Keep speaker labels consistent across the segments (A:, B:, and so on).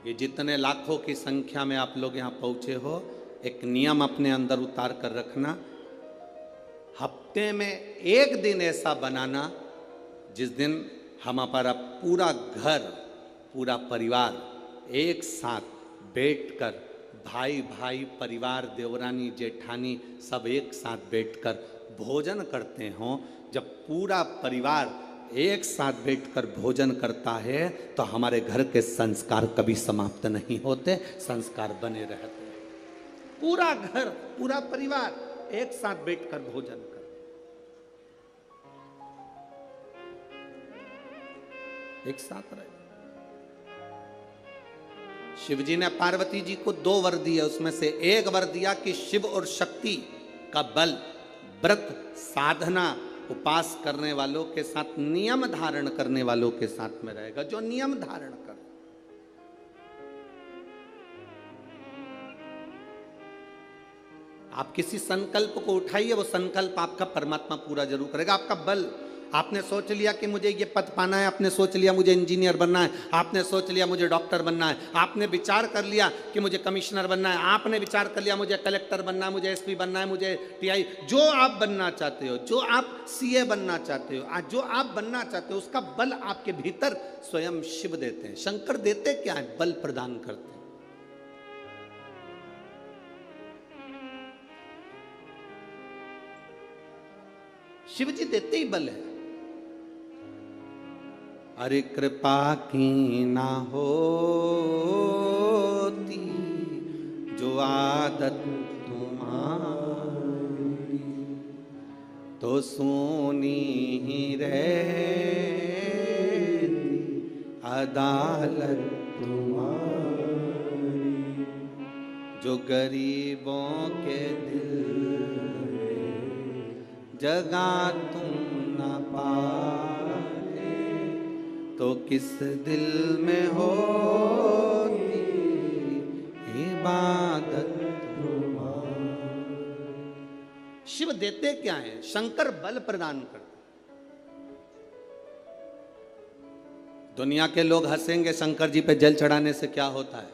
A: ये जितने लाखों की संख्या में आप लोग यहाँ पहुंचे हो, एक नियम अपने अंदर उतार कर रखना, हफ्ते में एक दिन ऐसा बनाना जिस दिन हमारा पूरा घर, पूरा परिवार एक साथ बैठकर, भाई भाई परिवार, देवरानी जेठानी सब एक साथ बैठकर भोजन करते हों। जब पूरा परिवार एक साथ बैठकर भोजन करता है तो हमारे घर के संस्कार कभी समाप्त नहीं होते, संस्कार बने रहते हैं। पूरा घर, पूरा परिवार एक साथ बैठकर भोजन कर, एक साथ रहे। शिव जी ने पार्वती जी को 2 वर दिए, उसमें से एक वर दिया कि शिव और शक्ति का बल व्रत साधना उपास करने वालों के साथ, नियम धारण करने वालों के साथ में रहेगा, जो नियम धारण कर। आप किसी संकल्प को उठाइए, वो संकल्प आपका परमात्मा पूरा जरूर करेगा। आपका बल, आपने सोच लिया कि मुझे ये पद पाना है, आपने सोच लिया मुझे इंजीनियर बनना है, आपने सोच लिया मुझे डॉक्टर बनना है, आपने विचार कर लिया कि मुझे कमिश्नर बनना है, आपने विचार कर लिया मुझे कलेक्टर बनना है, मुझे एसपी बनना है, मुझे टीआई, जो आप बनना चाहते हो, जो आप सीए बनना चाहते हो, जो आप बनना चाहते हो, उसका बल आपके भीतर स्वयं शिव देते हैं। शंकर देते क्या है? बल प्रदान करते हैं। शिव जी देते ही बल है। अरे कृपा की ना होती जो आदत तुम्हारी, तो सोनी ही रहती अदालत तुम्हारी। जो गरीबों के दिल में जगा तुम न पाते, तो किस दिल में होती इबादत तुम्हारी। शिव देते क्या है? शंकर बल प्रदान करते। दुनिया के लोग हंसेंगे शंकर जी पे जल चढ़ाने से क्या होता है?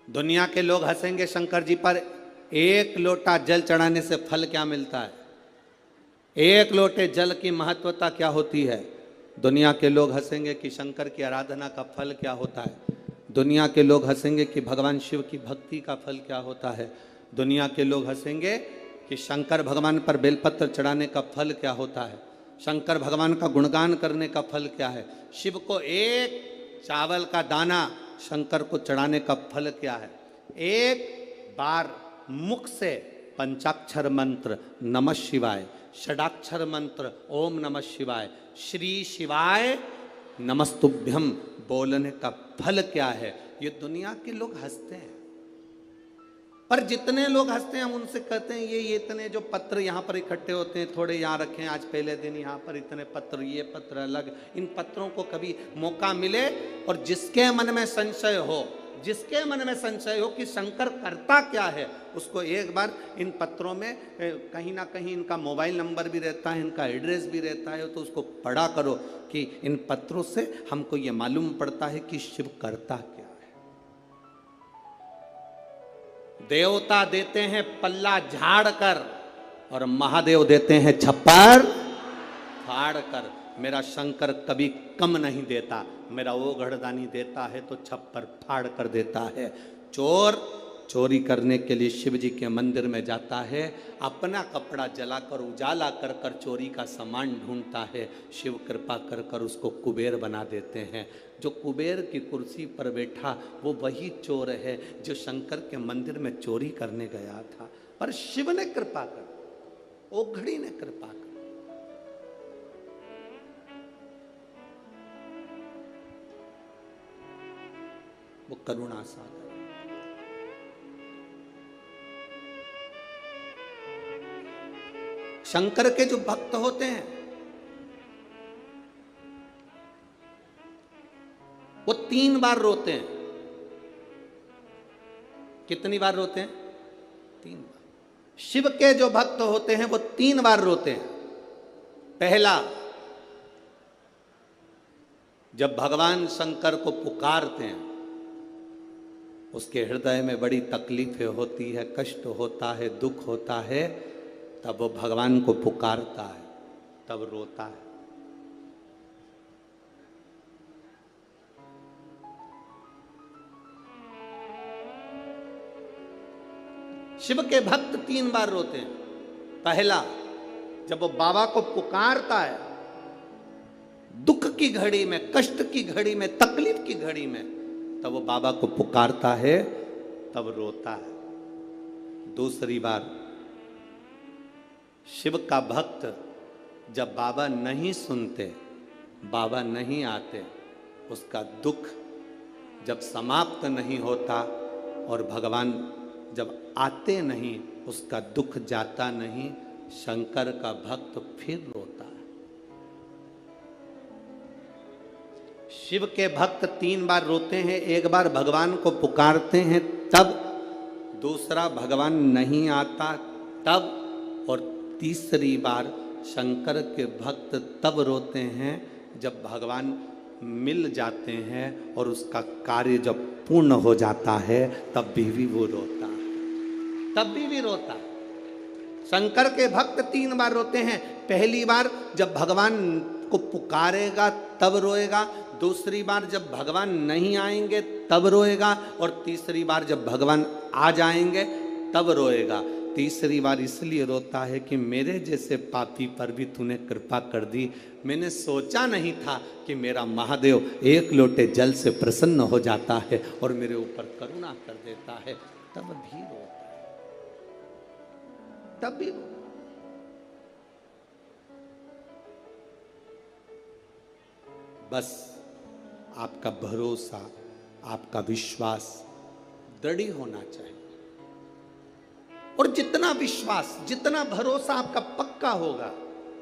A: दुनिया के लोग हंसेंगे शंकर जी पर 1 लोटा जल चढ़ाने से फल क्या मिलता है? 1 लोटे जल की महत्वता क्या होती है? दुनिया के लोग हंसेंगे कि शंकर की आराधना का फल क्या होता है। दुनिया के लोग हंसेंगे कि भगवान शिव की भक्ति का फल क्या होता है। दुनिया के लोग हंसेंगे कि शंकर भगवान पर बेलपत्र चढ़ाने का फल क्या होता है। शंकर भगवान का गुणगान करने का फल क्या है। शिव को 1 चावल का दाना शंकर को चढ़ाने का फल क्या है। 1 बार मुख से पंचाक्षर मंत्र नमः शिवाय, षडाक्षर मंत्र ओम नमः शिवाय, श्री शिवाय नमस्तुभ्यम बोलने का फल क्या है। ये दुनिया के लोग हंसते हैं, पर जितने लोग हंसते हैं हम उनसे कहते हैं ये इतने जो पत्र यहाँ पर इकट्ठे होते हैं, थोड़े यहाँ रखें, आज पहले दिन यहाँ पर इतने पत्र, ये पत्र अलग। इन पत्रों को कभी मौका मिले और जिसके मन में संशय हो, जिसके मन में संशय हो कि शंकर करता क्या है, उसको एक बार इन पत्रों में कहीं ना कहीं इनका मोबाइल नंबर भी रहता है, इनका एड्रेस भी रहता है, तो उसको पढ़ा करो कि इन पत्रों से हमको ये मालूम पड़ता है कि शिव करता क्या है। देवता देते हैं पल्ला झाड़ कर और महादेव देते हैं छप्पर फाड़ कर। मेरा शंकर कभी कम नहीं देता, मेरा वो घड़दानी देता है तो छप्पर फाड़ कर देता है। चोर चोरी करने के लिए शिव जी के मंदिर में जाता है, अपना कपड़ा जलाकर उजाला कर कर चोरी का सामान ढूंढता है। शिव कृपा कर कर उसको कुबेर बना देते हैं। जो कुबेर की कुर्सी पर बैठा वो वही चोर है जो शंकर के मंदिर में चोरी करने गया था, पर शिव ने कृपा कर, ओघड़ी ने कृपा कर। वो करुणा सागर। शंकर के जो भक्त होते हैं वो 3 बार रोते हैं। कितनी बार रोते हैं? 3 बार। शिव के जो भक्त होते हैं वो 3 बार रोते हैं। पहला, जब भगवान शंकर को पुकारते हैं उसके हृदय में बड़ी तकलीफें होती है, कष्ट होता है, दुख होता है, तब वो भगवान को पुकारता है, तब रोता है। शिव के भक्त 3 बार रोते हैं। पहला, जब वो बाबा को पुकारता है, दुख की घड़ी में, कष्ट की घड़ी में, तकलीफ की घड़ी में, तब वो बाबा को पुकारता है, तब रोता है। दूसरी बार, शिव का भक्त जब बाबा नहीं सुनते, बाबा नहीं आते, उसका दुख जब समाप्त नहीं होता और भगवान जब आते नहीं, उसका दुख जाता नहीं, शंकर का भक्त फिर रोता है। शिव के भक्त 3 बार रोते हैं, एक बार भगवान को पुकारते हैं तब, दूसरा भगवान नहीं आता तब, और तीसरी बार शंकर के भक्त तब रोते हैं जब भगवान मिल जाते हैं और उसका कार्य जब पूर्ण हो जाता है, तब भी वो रोता है, तब भी रोता है। शंकर के भक्त 3 बार रोते हैं। पहली बार जब भगवान को पुकारेगा तब रोएगा, दूसरी बार जब भगवान नहीं आएंगे तब रोएगा, और तीसरी बार जब भगवान आ जाएंगे तब रोएगा। तीसरी बार इसलिए रोता है कि मेरे जैसे पापी पर भी तूने कृपा कर दी। मैंने सोचा नहीं था कि मेरा महादेव एक लोटे जल से प्रसन्न हो जाता है और मेरे ऊपर करुणा कर देता है, तब भी रोता है, तब भी रोता है। बस आपका भरोसा, आपका विश्वास दृढ़ होना चाहिए, और जितना विश्वास, जितना भरोसा आपका पक्का होगा,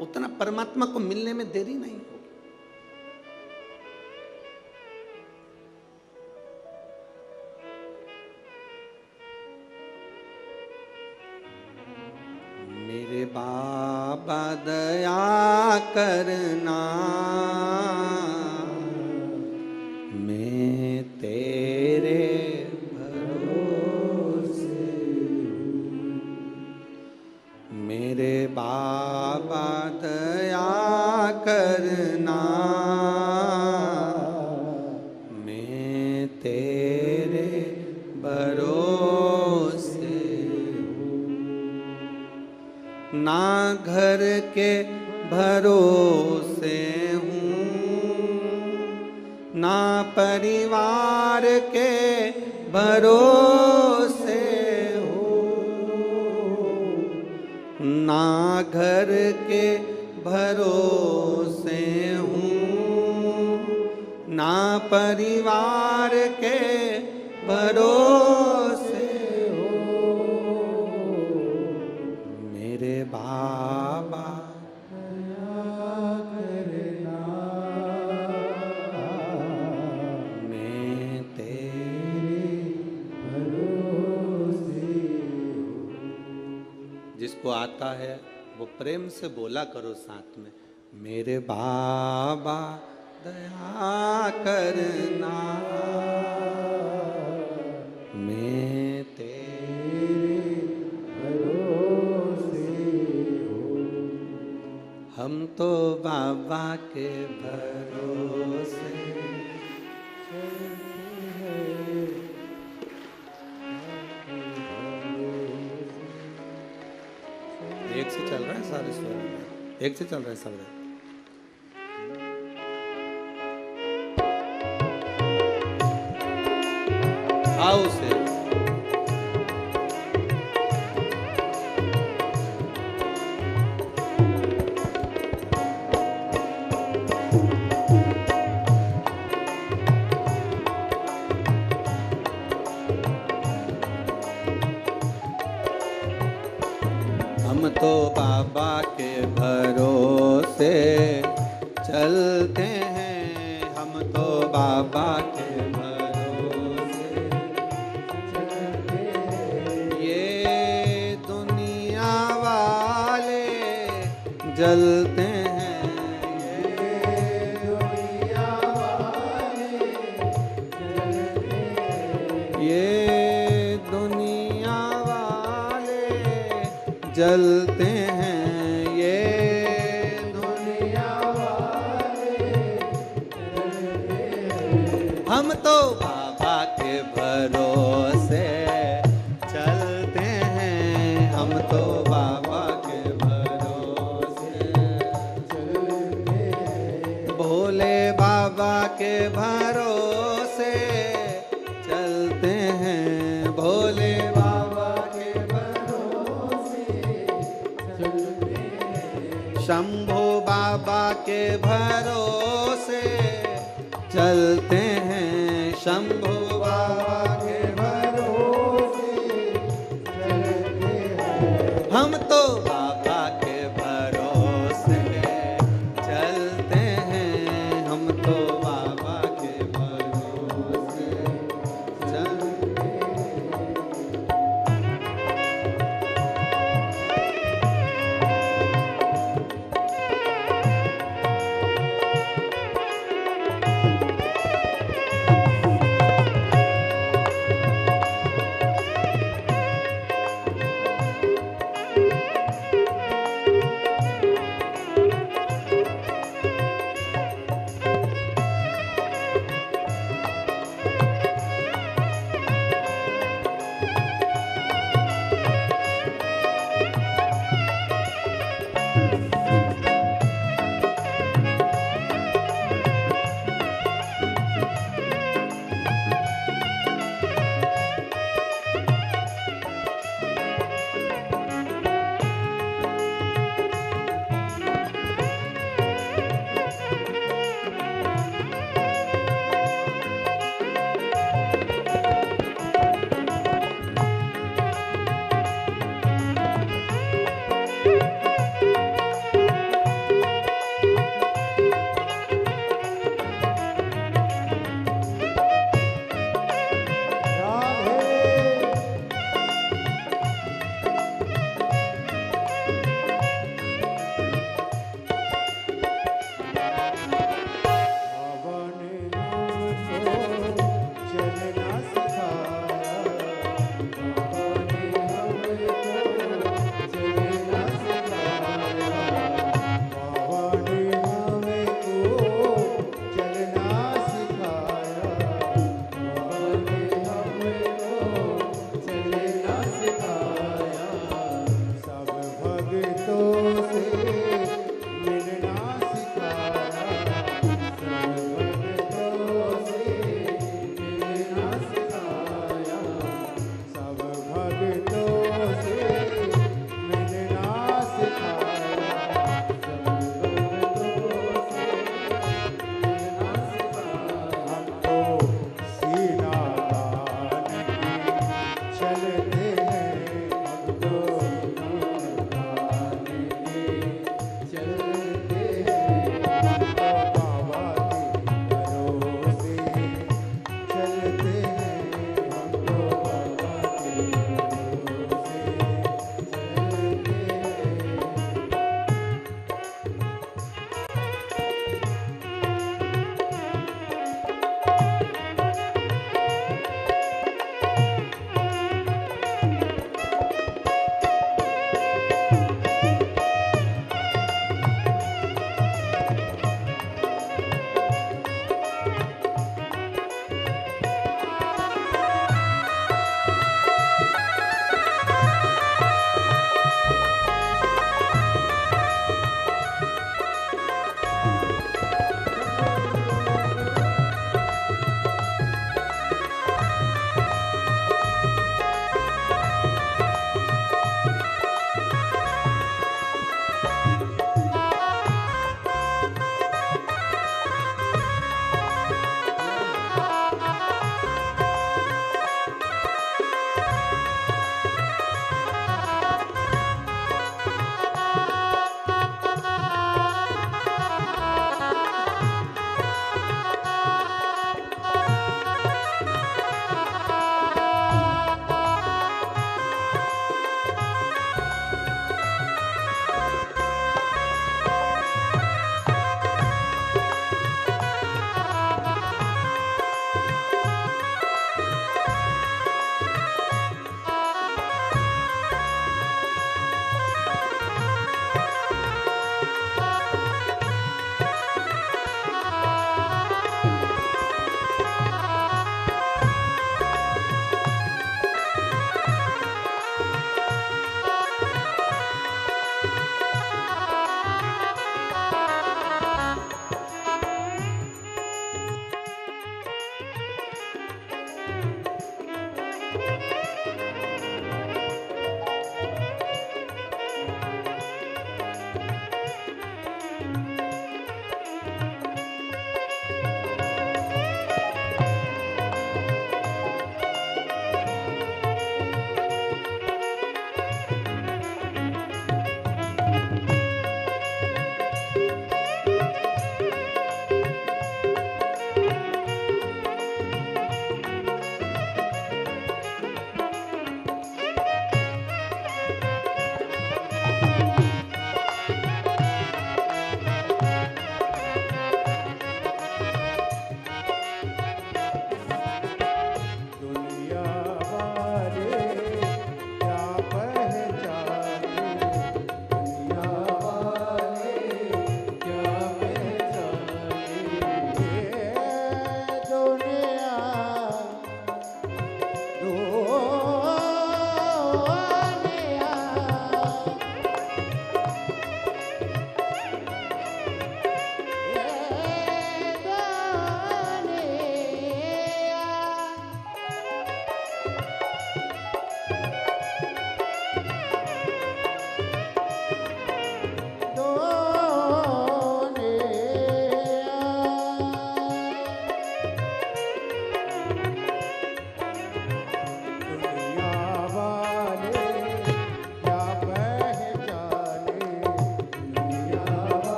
A: उतना परमात्मा को मिलने में देरी नहीं होगी। मेरे बाबा दया करना, मैं तेरे मेरे बाबा दया करना, मैं तेरे भरोसे हूँ। ना घर के भरोसे हूँ, ना परिवार के भरोसे, ना घर के भरोसे हूँ, ना परिवार के भरोसे हूँ। मेरे बाबा करना, मैं तेरे भरोसे हूँ। जिसको आता है वो प्रेम से बोला करो साथ में, मेरे बाबा दया करना, मैं तेरे भरोसे हूँ। हम तो बाबा के भरोसे एक से चल रहा है सारे स्वर, एक से चल रहा है सब। आओ से हम तो बाबा के भरोसे चलते हैं, हम तो बाबा के भरोसे चलते हैं। ये दुनिया वाले जलते हैं, ये दुनिया वाले जलते हैं। ये जलते हैं ये दुनिया वाले। हम तो बाबा के भरोसे चलते हैं, हम तो बाबा के भरोसे चलते हैं, भोले बाबा के भरोसे चलते हैं, भोले बाबा के भरोसे चलते हैं, शंभो बाबा के भरोसे चलते हैं, शंभो बाबा के भरोसे चलते हैं, हम तो बाबा के भरोसे चलते हैं, हम तो बाबा के भरोसे चलते हैं।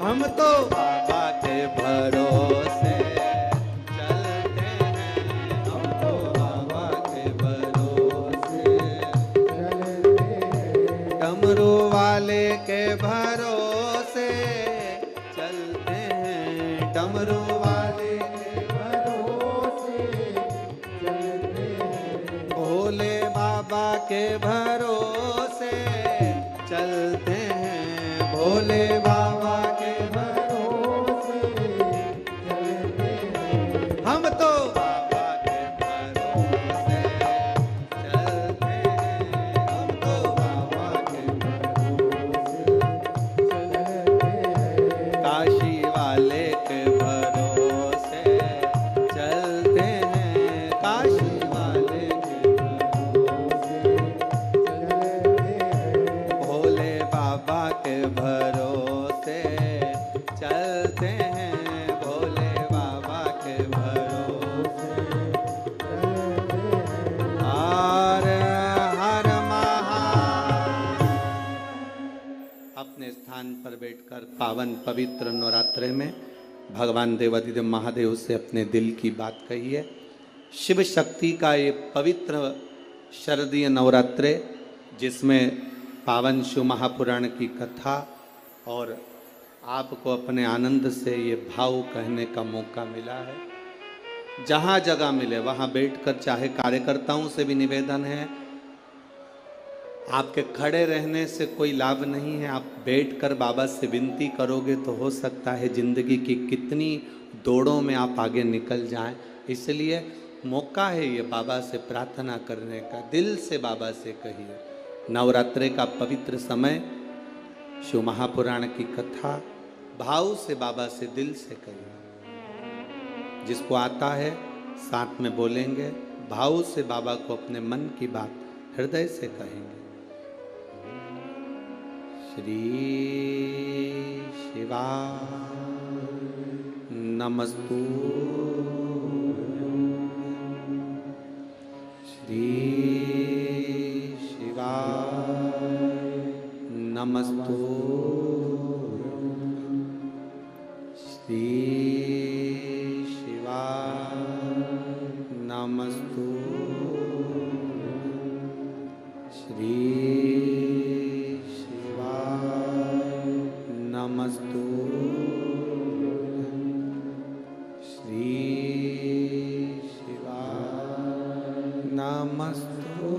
A: हम तो बाबा के भरोसे चलते हैं, हम तो बाबा के भरोसे चलते हैं, डमरू वाले के भरोसे चलते हैं, डमरू वाले के भरोसे चलते हैं, भोले बाबा के भरोसे चलते हैं, भोले बाबा के भरोसे चलते हैं, हम तो बाबा के भरोसे चलते हैं, हम तो बाबा के भरोसे चलते हैं, काशी वाले के भरोसे चलते हैं, काशी वाले के भरोसे चलते हैं, भोले बाबा के भरोसे चलते हैं, भोले बाबा के भरोसे चलते हैं, हर हर महादेव। अपने स्थान पर बैठकर पावन पवित्र नवरात्रे में भगवान देवाधिदेव महादेव से अपने दिल की बात कहिए। शिव शक्ति का ये पवित्र शरदीय नवरात्रे, जिसमें पावन शिव महापुराण की कथा और आपको अपने आनंद से ये भाव कहने का मौका मिला है। जहाँ जगह मिले वहाँ बैठकर, चाहे कार्यकर्ताओं से भी निवेदन है, आपके खड़े रहने से कोई लाभ नहीं है, आप बैठकर बाबा से विनती करोगे तो हो सकता है जिंदगी की कितनी दौड़ों में आप आगे निकल जाएं। इसलिए मौका है ये बाबा से प्रार्थना करने का, दिल से बाबा से कहिए। नवरात्रे का पवित्र समय, शिव महापुराण की कथा, भाव से बाबा से दिल से कहिए। जिसको आता है साथ में बोलेंगे, भाव से बाबा को अपने मन की बात हृदय से कहेंगे। श्री शिवा नमस्तु, श्री शिवा नमस्तु, श्री शिवा नमस्तु, श्री शिवा नमस्तु, श्री शिवा नमस्तु।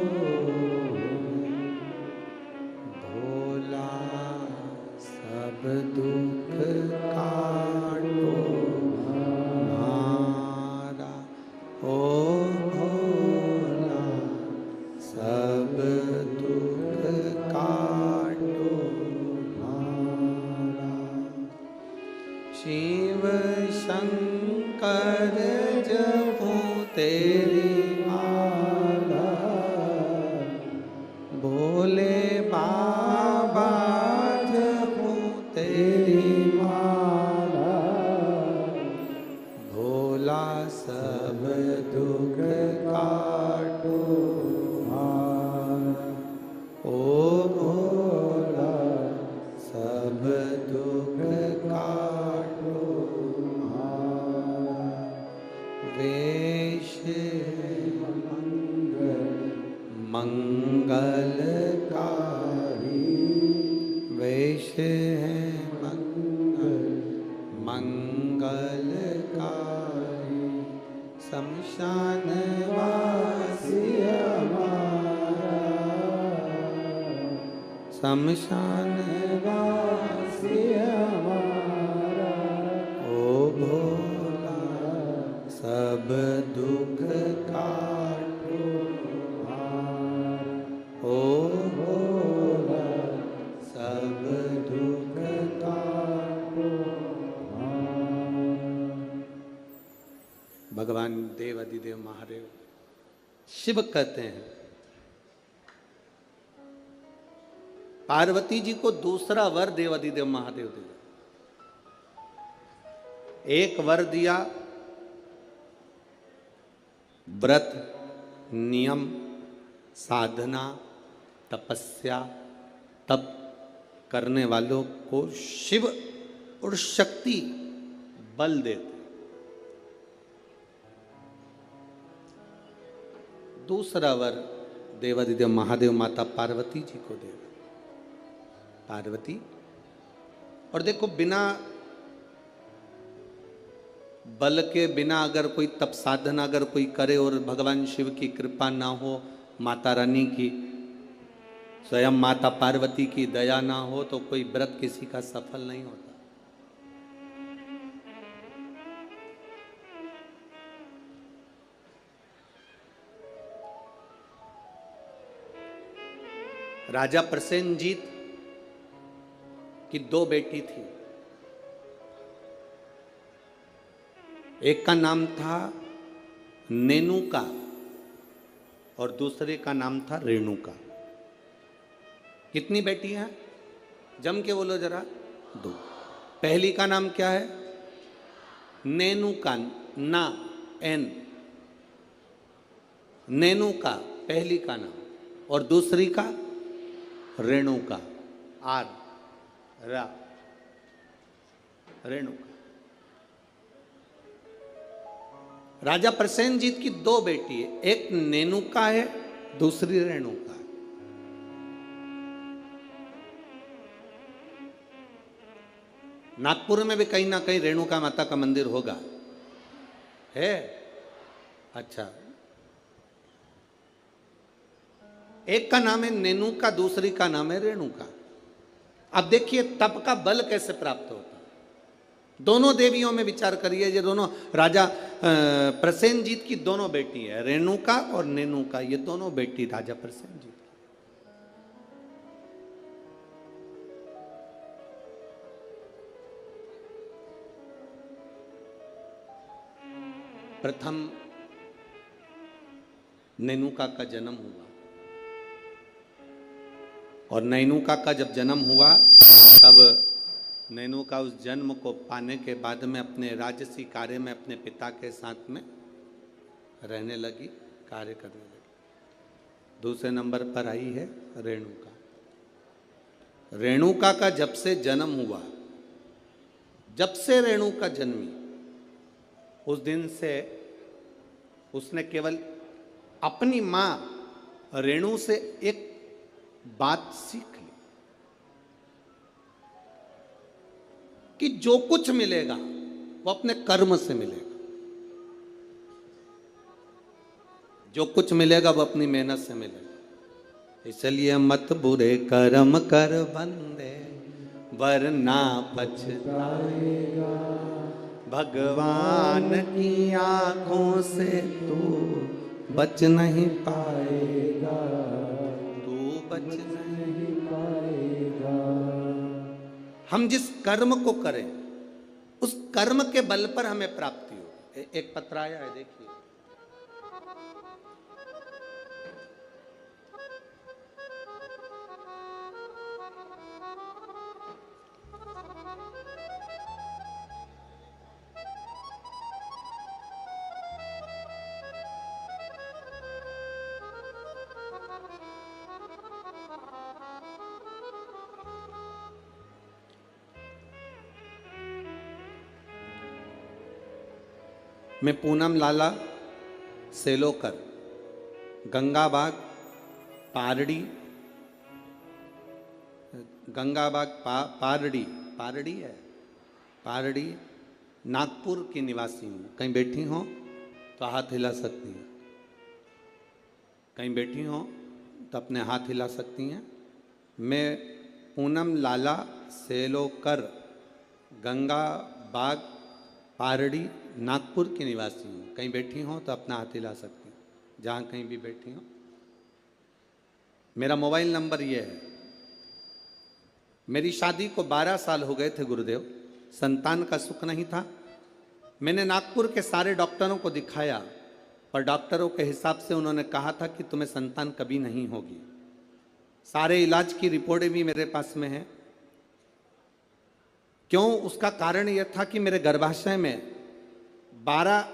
A: भोला सब दुख काटो हमारा, ओ भोला सब दुख काटो हमारा। शिव शंकर जपो तेरी माला, भोले बाबा जपो तेरी माला, भोला सब दुख काटो हमारा, ओ भोला सब दुख काटो हमारा। वेश मंगलकारी, वेश है मंगलकारी, शमशान वासी हमारा, शमशान वासी हमारा, ओ भोला सब दुख काटो हमारा, ओ भोला सब दुख काटो हमारा। भगवान देवाधिदेव महादेव शिव कहते हैं, पार्वती जी को दूसरा वर देवाधिदेव महादेव दिया। एक वर दिया व्रत, नियम, साधना, तपस्या, तप करने वालों को शिव और शक्ति बल देते। दूसरा वर देवादिदेव महादेव माता पार्वती जी को दे। पार्वती, और देखो बिना बल के, बिना अगर कोई तप साधना अगर कोई करे और भगवान शिव की कृपा ना हो, माता रानी की, स्वयं माता पार्वती की दया ना हो, तो कोई व्रत किसी का सफल नहीं होता। राजा प्रसेनजीत की दो बेटी थी। एक का नाम था नेनुका और दूसरे का नाम था रेणुका। कितनी बेटी हैं? जम के बोलो जरा। दो। पहली का नाम क्या है? नेनुका, ना एन, नेनुका पहली का नाम, और दूसरी का रेणुका, आर रा, रेणुका। राजा प्रसेनजीत की दो बेटी है, एक नेनुका है, दूसरी रेणुका है। नागपुर में भी कहीं ना कहीं रेणुका माता का मंदिर होगा, है? अच्छा, एक का नाम है नेनुका, दूसरी का नाम है रेणुका। अब देखिए तप का बल कैसे प्राप्त होता है। दोनों देवियों में विचार करिए, ये दोनों राजा प्रसेनजीत की दोनों बेटी है, रेणुका और नेनुका, ये दोनों बेटी राजा प्रसेनजीत की। प्रथम नेनुका का जन्म हुआ, और नैनुका का जब जन्म हुआ तब नैनुका उस जन्म को पाने के बाद में अपने राजसी कार्य में अपने पिता के साथ में रहने लगी, कार्य करने लगी। दूसरे नंबर पर आई है रेणुका। रेणुका का जब से जन्म हुआ, जब से रेणुका जन्मी, उस दिन से उसने केवल अपनी मां रेणु से एक बात सीख ली कि जो कुछ मिलेगा वो अपने कर्म से मिलेगा। जो कुछ मिलेगा वो अपनी मेहनत से मिलेगा। इसलिए मत बुरे कर्म कर बंदे, वरना पछताएगा। भगवान की आंखों से तू बच नहीं पाएगा, बच नहीं पाएगा। हम जिस कर्म को करें उस कर्म के बल पर हमें प्राप्ति हो। एक पत्र आया है, देखिए। मैं पूनम लाला सेलोकर, गंगाबाग पारड़ी, गंगाबाग पारड़ी, पारड़ी है, पारड़ी नागपुर की निवासी हूँ। कहीं बैठी हो तो हाथ हिला सकती हैं, कहीं बैठी हो तो अपने हाथ हिला सकती हैं। मैं पूनम लाला सेलोकर, गंगाबाग पारड़ी नागपुर की निवासी हूँ। कहीं बैठी हो तो अपना हाथ हिला सकती हैं, जहाँ कहीं भी बैठी हो। मेरा मोबाइल नंबर ये है। मेरी शादी को 12 साल हो गए थे गुरुदेव, संतान का सुख नहीं था। मैंने नागपुर के सारे डॉक्टरों को दिखाया, पर डॉक्टरों के हिसाब से उन्होंने कहा था कि तुम्हें संतान कभी नहीं होगी। सारे इलाज की रिपोर्टें भी मेरे पास में है। क्यों? उसका कारण यह था कि मेरे गर्भाशय में 12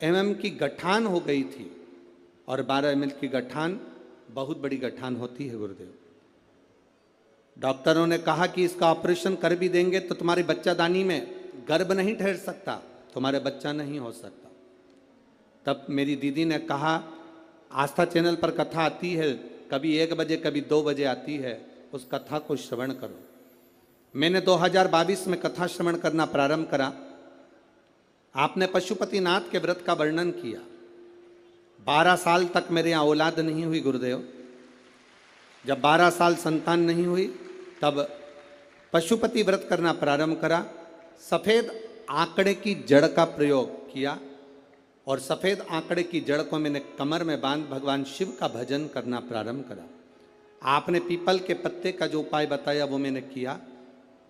A: mm की गठान हो गई थी, और 12 mm की गठान बहुत बड़ी गठान होती है गुरुदेव। डॉक्टरों ने कहा कि इसका ऑपरेशन कर भी देंगे तो तुम्हारी बच्चादानी में गर्भ नहीं ठहर सकता, तुम्हारे बच्चा नहीं हो सकता। तब मेरी दीदी ने कहा, आस्था चैनल पर कथा आती है, कभी 1 बजे कभी 2 बजे आती है, उस कथा को श्रवण करो। मैंने 2022 में कथा श्रवण करना प्रारंभ करा। आपने पशुपतिनाथ के व्रत का वर्णन किया। 12 साल तक मेरे यहाँ औलाद नहीं हुई गुरुदेव। जब 12 साल संतान नहीं हुई तब पशुपति व्रत करना प्रारंभ करा। सफ़ेद आंकड़े की जड़ का प्रयोग किया और सफ़ेद आंकड़े की जड़ को मैंने कमर में बांध भगवान शिव का भजन करना प्रारंभ करा। आपने पीपल के पत्ते का जो उपाय बताया वो मैंने किया।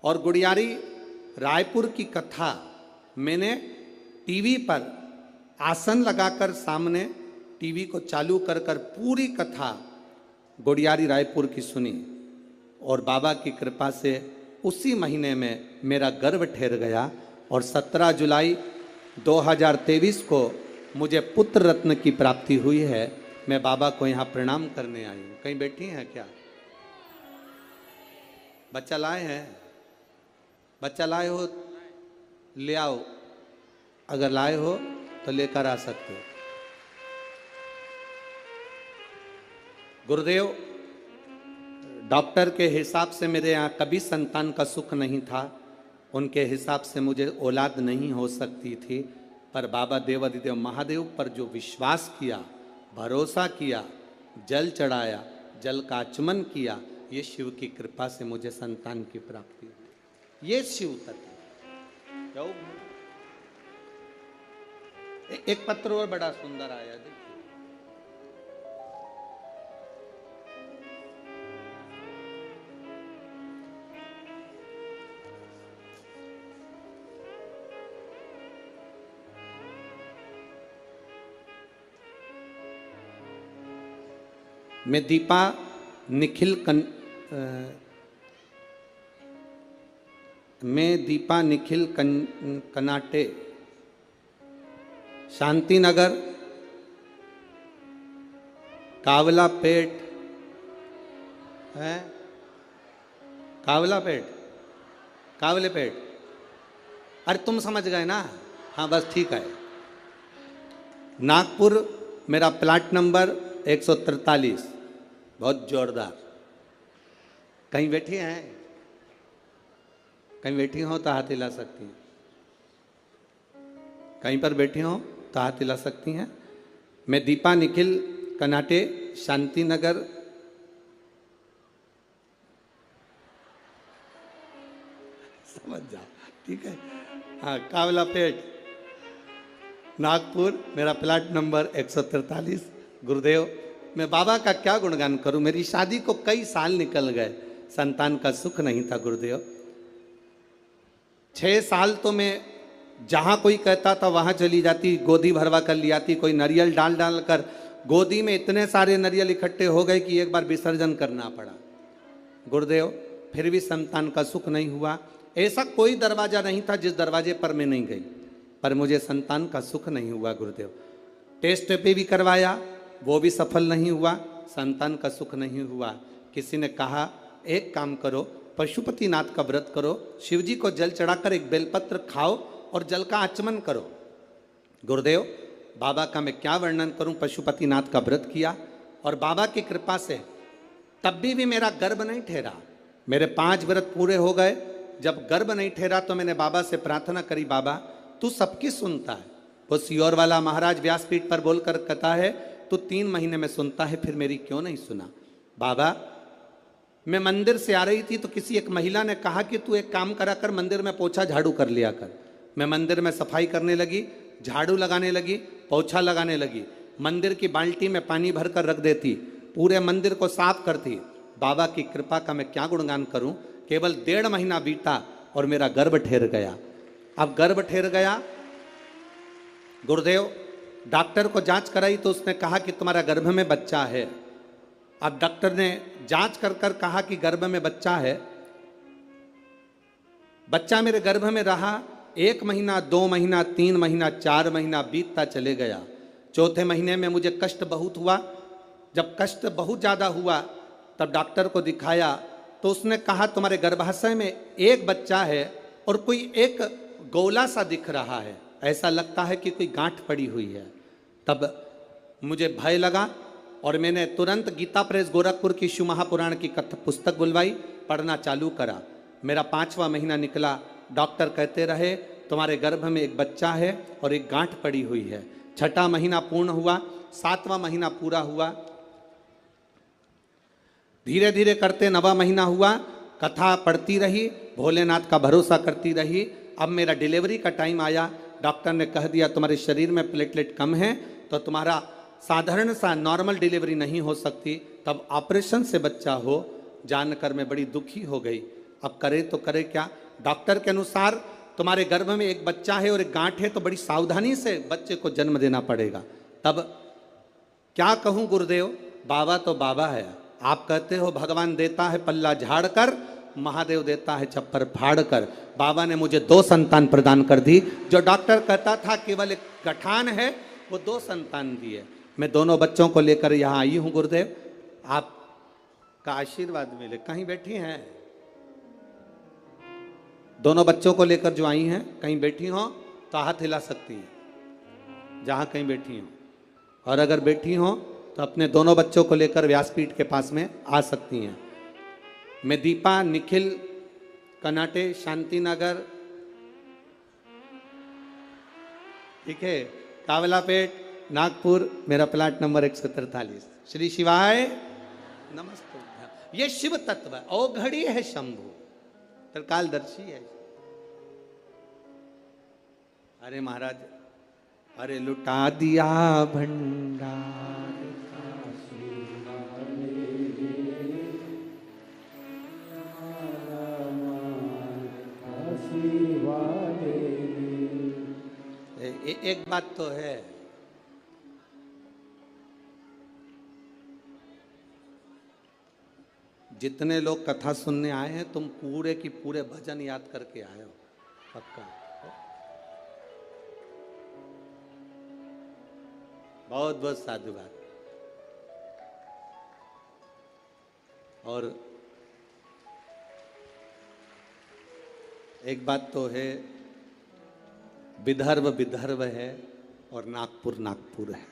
A: और गुड़ियारी रायपुर की कथा मैंने टीवी पर आसन लगाकर सामने टीवी को चालू कर पूरी कथा गुड़ियारी रायपुर की सुनी और बाबा की कृपा से उसी महीने में मेरा गर्भ ठहर गया और 17 जुलाई 2023 को मुझे पुत्र रत्न की प्राप्ति हुई है। मैं बाबा को यहाँ प्रणाम करने आई हूँ। कहीं बैठी हैं क्या? बच्चा लाए हैं? बच्चा लाए हो ले आओ, अगर लाए हो तो लेकर आ सकते हो। गुरुदेव, डॉक्टर के हिसाब से मेरे यहाँ कभी संतान का सुख नहीं था। उनके हिसाब से मुझे औलाद नहीं हो सकती थी, पर बाबा देवाधिदेव महादेव पर जो विश्वास किया, भरोसा किया, जल चढ़ाया, जल का आचमन किया, ये शिव की कृपा से मुझे संतान की प्राप्ति हुई। ये शिव तत्व। एक पत्र और बड़ा सुंदर आया, देखिए। मैं दीपा निखिल कनाटे, शांति नगर, कावलापेट है, कावलेपेट। अरे तुम समझ गए ना? हाँ बस ठीक है। नागपुर मेरा प्लाट नंबर 143। बहुत जोरदार। कहीं बैठी हैं? कहीं बैठी हो तो हाथ हिला सकती हैं। कहीं पर बैठी हो तो हाथ हिला सकती हैं। मैं दीपा निखिल कनाटे, शांति नगर, समझ जाओ, ठीक है। हाँ, कावलापेट, नागपुर, मेरा प्लाट नंबर 143। गुरुदेव, मैं बाबा का क्या गुणगान करूं? मेरी शादी को कई साल निकल गए, संतान का सुख नहीं था गुरुदेव। 6 साल तो मैं जहां कोई कहता था वहां चली जाती, गोदी भरवा कर ले आती। कोई नारियल डाल डाल कर गोदी में इतने सारे नारियल इकट्ठे हो गए कि एक बार विसर्जन करना पड़ा गुरुदेव। फिर भी संतान का सुख नहीं हुआ। ऐसा कोई दरवाजा नहीं था जिस दरवाजे पर मैं नहीं गई, पर मुझे संतान का सुख नहीं हुआ गुरुदेव। टेस्ट पे भी करवाया, वो भी सफल नहीं हुआ, संतान का सुख नहीं हुआ। किसी ने कहा एक काम करो, पशुपतिनाथ का व्रत करो, शिव जी को जल चढ़ाकर एक बेलपत्र खाओ और जल का आचमन करो। गुरुदेव, बाबा का मैं क्या वर्णन करूं। पशुपतिनाथ का व्रत किया और बाबा की कृपा से तब भी मेरा गर्भ नहीं ठहरा। मेरे 5 व्रत पूरे हो गए। जब गर्भ नहीं ठहरा तो मैंने बाबा से प्रार्थना करी, बाबा तू सबकी सुनता है। वो सियोर वाला महाराज व्यासपीठ पर बोलकर कहता है तू 3 महीने में सुनता है, फिर मेरी क्यों नहीं सुना? बाबा, मैं मंदिर से आ रही थी तो किसी एक महिला ने कहा कि तू एक काम करा कर, मंदिर में पोछा झाड़ू कर लिया कर। मैं मंदिर में सफाई करने लगी, झाड़ू लगाने लगी, पोछा लगाने लगी, मंदिर की बाल्टी में पानी भरकर रख देती, पूरे मंदिर को साफ करती। बाबा की कृपा का मैं क्या गुणगान करूं। केवल 1.5 महीना बीता और मेरा गर्भ ठहर गया। अब गर्भ ठहर गया गुरुदेव, डॉक्टर को जांच कराई तो उसने कहा कि तुम्हारा गर्भ में बच्चा है। अब डॉक्टर ने जांच कर कर कहा कि गर्भ में बच्चा है। बच्चा मेरे गर्भ में रहा। 1 महीना, 2 महीना, 3 महीना, 4 महीना बीतता चले गया। 4थे महीने में मुझे कष्ट बहुत हुआ। जब कष्ट बहुत ज़्यादा हुआ तब डॉक्टर को दिखाया तो उसने कहा तुम्हारे गर्भाशय में एक बच्चा है और कोई एक गोला सा दिख रहा है, ऐसा लगता है कि कोई गांठ पड़ी हुई है। तब मुझे भय लगा और मैंने तुरंत गीता प्रेस गोरखपुर की शिव महापुराण की कथा पुस्तक बुलवाई, पढ़ना चालू करा। मेरा 5वां महीना निकला। डॉक्टर कहते रहे तुम्हारे गर्भ में एक बच्चा है और एक गांठ पड़ी हुई है। 6ठा महीना पूर्ण हुआ, 7वां महीना पूरा हुआ, धीरे धीरे करते 9वां महीना हुआ। कथा पढ़ती रही, भोलेनाथ का भरोसा करती रही। अब मेरा डिलीवरी का टाइम आया। डॉक्टर ने कह दिया तुम्हारे शरीर में प्लेटलेट कम है तो तुम्हारा साधारण सा नॉर्मल डिलीवरी नहीं हो सकती, तब ऑपरेशन से बच्चा हो। जानकर मैं बड़ी दुखी हो गई। अब करे तो करे क्या। डॉक्टर के अनुसार तुम्हारे गर्भ में एक बच्चा है और एक गांठ है, तो बड़ी सावधानी से बच्चे को जन्म देना पड़ेगा। तब क्या कहूँ गुरुदेव, बाबा तो बाबा है। आप कहते हो भगवान देता है पल्ला झाड़ कर, महादेव देता है चप्पर फाड़ कर। बाबा ने मुझे 2 संतान प्रदान कर दी। जो डॉक्टर कहता था केवल एक गठान है, वो 2 संतान दिए। मैं दोनों बच्चों को लेकर यहाँ आई हूँ गुरुदेव, आपका आशीर्वाद मिले। कहीं बैठी हैं? दोनों बच्चों को लेकर जो आई हैं, कहीं बैठी हो तो हाथ हिला सकती हैं जहाँ कहीं बैठी हो, और अगर बैठी हो तो अपने दोनों बच्चों को लेकर व्यासपीठ के पास में आ सकती हैं। मैं दीपा, निखिल, कनाटे, शांति नगर, ठीक है, कावलापेट, नागपुर, मेरा प्लाट नंबर 143। श्री शिवाय नमस्ते। ये शिव तत्व है, औघड़ी है शंभु, त्रिकालदर्शी है। अरे महाराज, अरे लुटा दिया भंडार एक बात तो है, जितने लोग कथा सुनने आए हैं तुम पूरे की पूरे भजन याद करके आए हो, पक्का। बहुत बहुत साधुवाद। और एक बात तो है, विदर्भ विदर्भ है और नागपुर नागपुर है।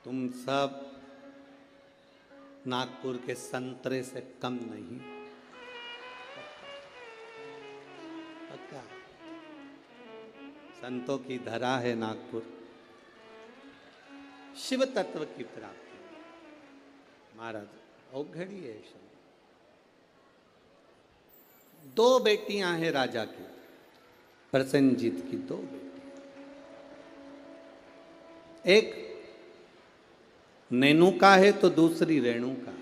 A: तुम सब नागपुर के संतरे से कम नहीं, पक्का। संतों की धरा है नागपुर, शिव तत्व की प्राप्ति। महाराज औघड़ी है। 2 बेटियां हैं राजा की, प्रसेनजीत की 2 बेटियां। एक नेनुका है तो दूसरी रेणुका।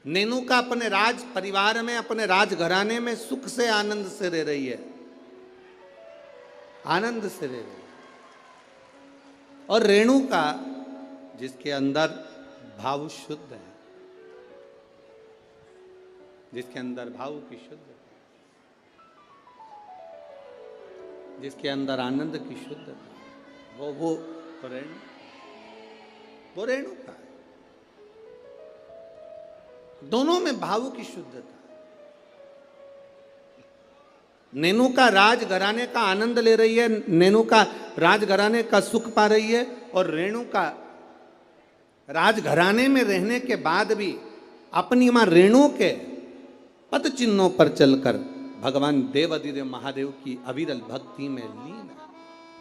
A: नेनुका अपने राज परिवार में, अपने राजघराने में सुख से आनंद से रह रही है, आनंद से रह रही है। और रेणुका जिसके अंदर भाव शुद्ध है, जिसके अंदर भाव की शुद्धता, जिसके अंदर आनंद की शुद्धता, वो रेणुका है। दोनों में भाव की शुद्धता। नेनुका राजघराने का आनंद ले रही है, नेनुका राजघराने का सुख पा रही है, और रेणुका राजघराने में रहने के बाद भी अपनी मां रेणु के पद चिन्हों पर चलकर भगवान देवाधिदेव महादेव की अविरल भक्ति में लीन है।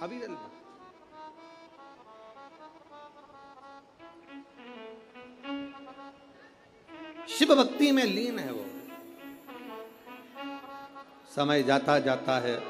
A: अविरल भक्ति, शिव भक्ति में लीन है वो। समय जाता जाता है,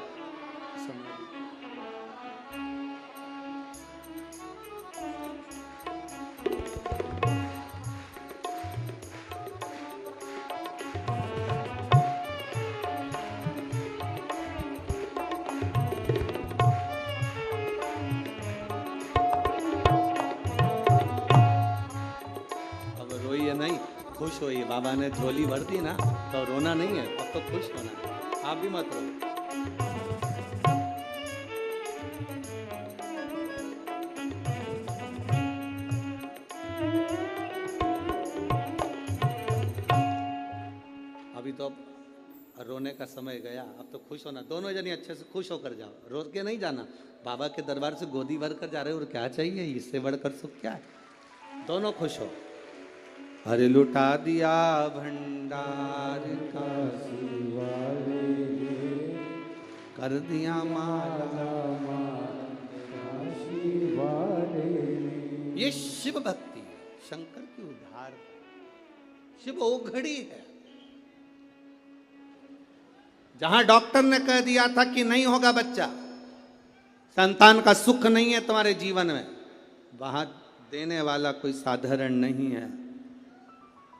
A: खुश होइए, बाबा ने झोली भर दी ना, तो रोना नहीं है, अब तो खुश होना है। आप भी मत रो। अभी तो अब रोने का समय गया, अब तो खुश होना। दोनों जने अच्छे से खुश होकर जाओ, रो के नहीं जाना। बाबा के दरबार से गोदी भर कर जा रहे हो, और क्या चाहिए, इससे बढ़कर सुख क्या है। दोनों खुश हो। अरे लुटा दिया भंडार का कर दिया माला, ये शिव भक्ति है, शंकर की उद्धार। शिव ओघड़ी है। जहां डॉक्टर ने कह दिया था कि नहीं होगा बच्चा, संतान का सुख नहीं है तुम्हारे जीवन में, वहां देने वाला कोई साधारण नहीं है।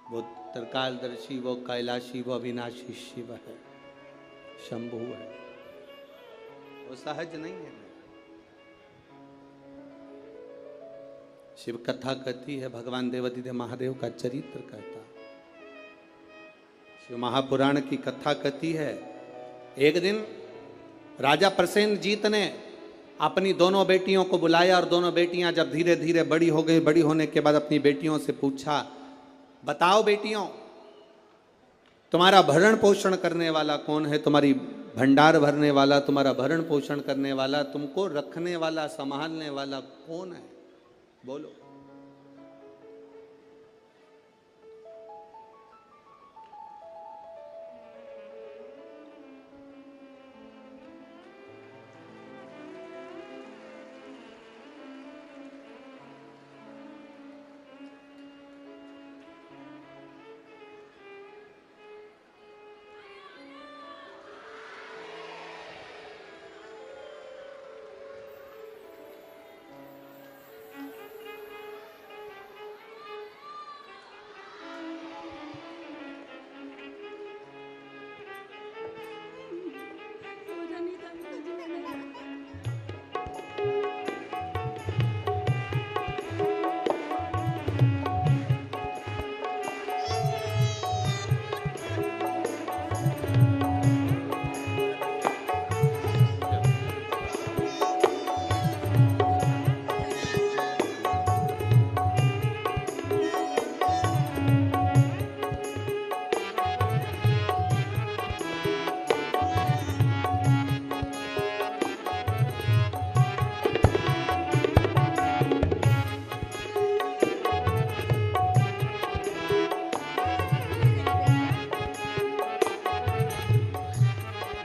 A: वो त्रिकालदर्शी, वो कैलाशी, वो अविनाशी शिव है, शंभु है। वो सहज नहीं है। शिव कथा कहती है, भगवान देवाधिदेव महादेव का चरित्र कहता। शिव महापुराण की कथा कहती है, एक दिन राजा प्रसेनजीत ने अपनी दोनों बेटियों को बुलाया, और दोनों बेटियां जब धीरे धीरे बड़ी हो गई, बड़ी होने के बाद अपनी बेटियों से पूछा, बताओ बेटियों, तुम्हारा भरण पोषण करने वाला कौन है, तुम्हारी भंडार भरने वाला, तुम्हारा भरण पोषण करने वाला, तुमको रखने वाला, संभालने वाला कौन है, बोलो।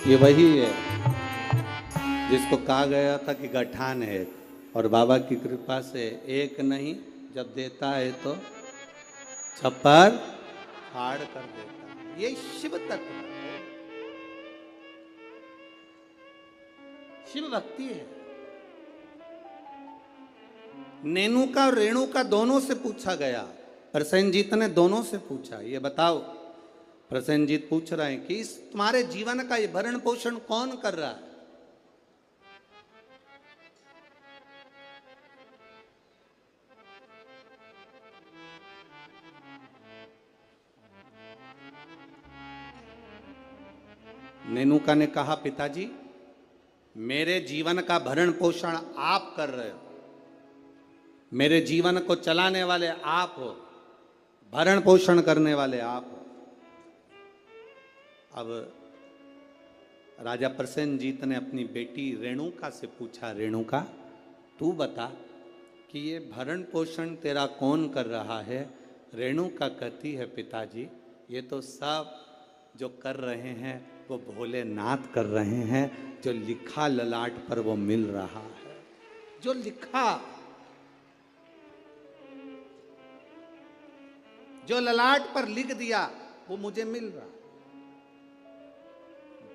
A: ये वही है जिसको कहा गया था कि गठान है, और बाबा की कृपा से एक नहीं, जब देता है तो छप्पर फाड़ कर देता है। ये शिव तत्व है, शिव भक्ति है। नेनुका और रेणुका दोनों से पूछा गया। प्रसेनजीत ने दोनों से पूछा, ये बताओ। प्रसेनजीत पूछ रहे हैं कि इस तुम्हारे जीवन का ये भरण पोषण कौन कर रहा है। नेनुका ने कहा, पिताजी मेरे जीवन का भरण पोषण आप कर रहे हो, मेरे जीवन को चलाने वाले आप हो, भरण पोषण करने वाले आप हो। अब राजा प्रसेनजीत ने अपनी बेटी रेणुका से पूछा, रेणुका तू बता कि ये भरण पोषण तेरा कौन कर रहा है। रेणुका कहती है, पिताजी ये तो सब जो कर रहे हैं वो भोलेनाथ कर रहे हैं, जो लिखा ललाट पर वो मिल रहा है, जो लिखा, जो ललाट पर लिख दिया वो मुझे मिल रहा।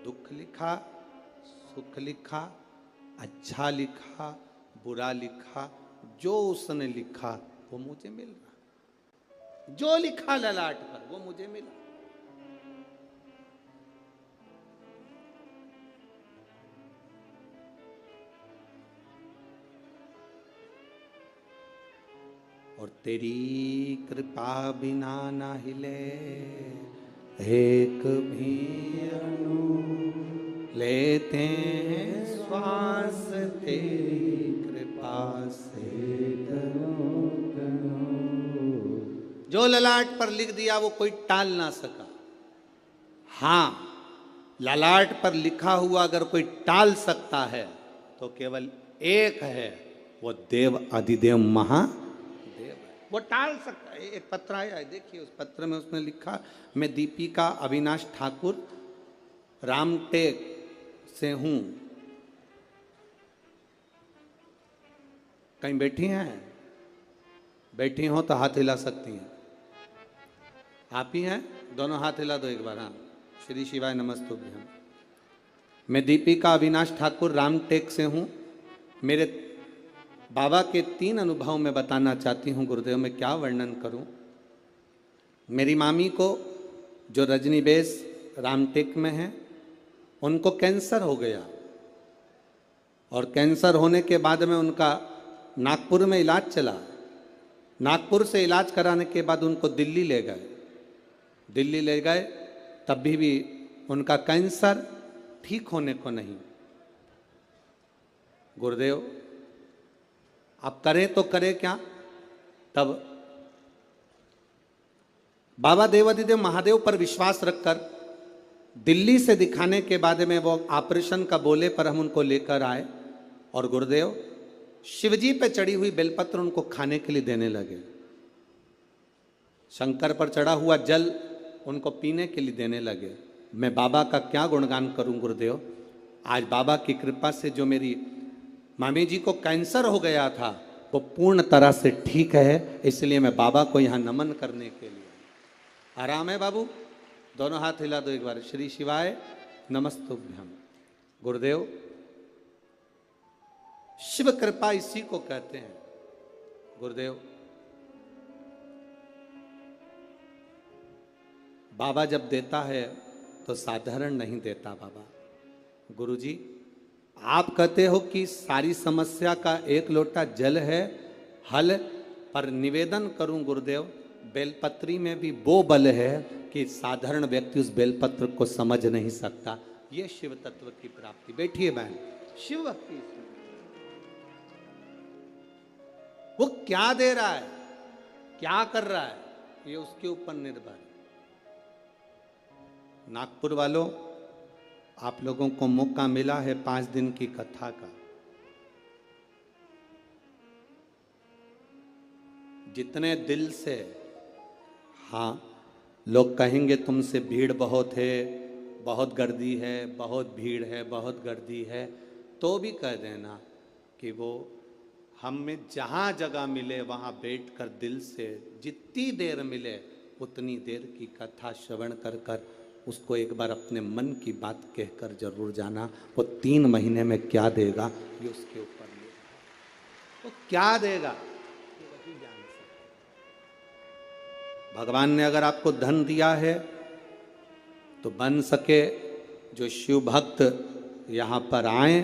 A: दुख लिखा, सुख लिखा, अच्छा लिखा, बुरा लिखा, जो उसने लिखा वो मुझे मिल रहा। जो लिखा ललाट पर वो मुझे मिला। और तेरी कृपा बिना ना हिले एक भी अणु, लेते हैं श्वास तेरी कृपा से करो करो। जो ललाट पर लिख दिया वो कोई टाल ना सका। हां, ललाट पर लिखा हुआ अगर कोई टाल सकता है तो केवल एक है, वो देव अधिदेव महादेव है, वो टाल सकता है। एक पत्र आया है, देखिए उस पत्र में उसने लिखा, मैं दीपिका अविनाश ठाकुर रामटेक से हूं। कहीं बैठी हैं? बैठी हो तो हाथ हिला सकती हैं। आप ही हैं? दोनों हाथ हिला दो एक बार। हाँ, श्री शिवाय नमस्तुभ्यम। मैं दीपिका अविनाश ठाकुर रामटेक से हूँ। मेरे बाबा के 3 अनुभव मैं बताना चाहती हूँ गुरुदेव, मैं क्या वर्णन करूँ। मेरी मामी को जो रजनीबेस रामटेक में है, उनको कैंसर हो गया और कैंसर होने के बाद में उनका नागपुर में इलाज चला। नागपुर से इलाज कराने के बाद उनको दिल्ली ले गए। दिल्ली ले गए तब भी उनका कैंसर ठीक होने को नहीं। गुरुदेव आप करें तो करें क्या। तब बाबा देवाधिदेव महादेव पर विश्वास रखकर दिल्ली से दिखाने के बाद में वो ऑपरेशन का बोले पर हम उनको लेकर आए और गुरुदेव शिवजी पे चढ़ी हुई बेलपत्र उनको खाने के लिए देने लगे। शंकर पर चढ़ा हुआ जल उनको पीने के लिए देने लगे। मैं बाबा का क्या गुणगान करूं गुरुदेव। आज बाबा की कृपा से जो मेरी मामी जी को कैंसर हो गया था वो पूर्ण तरह से ठीक है, इसलिए मैं बाबा को यहाँ नमन करने के लिए। आराम है बाबू? दोनों हाथ हिला दो एक बार। श्री शिवाय नमस्तुभ्यम। गुरुदेव शिव कृपा इसी को कहते हैं। गुरुदेव बाबा जब देता है तो साधारण नहीं देता बाबा। गुरुजी आप कहते हो कि सारी समस्या का एक लोटा जल है हल, पर निवेदन करूं गुरुदेव, बेलपत्री में भी वो बल है कि साधारण व्यक्ति उस बेलपत्र को समझ नहीं सकता। ये शिव तत्व की प्राप्ति। बैठिए बहन। शिव भक्ति वो क्या दे रहा है, क्या कर रहा है, ये उसके ऊपर निर्भर है। नागपुर वालों, आप लोगों को मौका मिला है 5 दिन की कथा का। जितने दिल से, हाँ लोग कहेंगे तुमसे भीड़ बहुत है, बहुत गर्दी है, बहुत भीड़ है, बहुत गर्दी है, तो भी कह देना कि वो हमें जहाँ जगह मिले वहाँ बैठकर दिल से जितनी देर मिले उतनी देर की कथा श्रवण कर कर उसको एक बार अपने मन की बात कहकर जरूर जाना। वो 3 महीने में क्या देगा ये उसके ऊपर नहीं, वो क्या देगा ये वही जान सकता। भगवान ने अगर आपको धन दिया है तो बन सके जो शिव भक्त यहाँ पर आए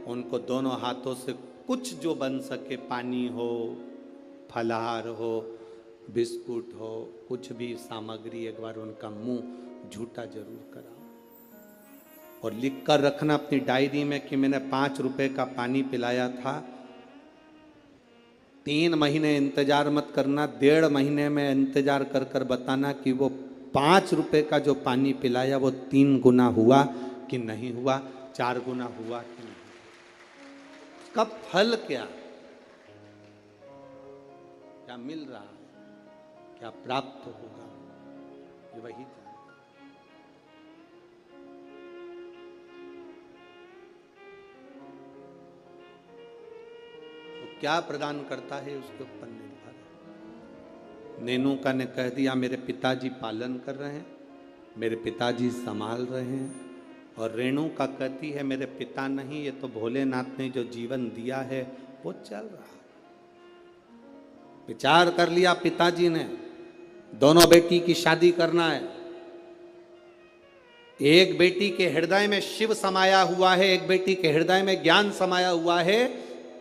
A: उनको दोनों हाथों से कुछ जो बन सके, पानी हो, फलाहार हो, बिस्कुट हो, कुछ भी सामग्री एक बार उनका मुंह झूठा जरूर कराओ और लिख कर रखना अपनी डायरी में कि मैंने 5 रुपए का पानी पिलाया था। 3 महीने इंतजार मत करना, 1.5 महीने में इंतजार कर कर बताना कि वो 5 रुपए का जो पानी पिलाया वो 3 गुना हुआ कि नहीं हुआ, 4 गुना हुआ कि नहीं। उसका फल क्या क्या मिल रहा है, क्या प्राप्त होगा, ये वही था। क्या प्रदान करता है उसके ऊपर निर्भर है। नेनुका ने कह दिया मेरे पिताजी पालन कर रहे हैं, मेरे पिताजी संभाल रहे हैं, और रेणुका कहती है मेरे पिता नहीं, ये तो भोलेनाथ ने जो जीवन दिया है वो चल रहा है। विचार कर लिया पिताजी ने, दोनों बेटी की शादी करना है। एक बेटी के हृदय में शिव समाया हुआ है, एक बेटी के हृदय में ज्ञान समाया हुआ है।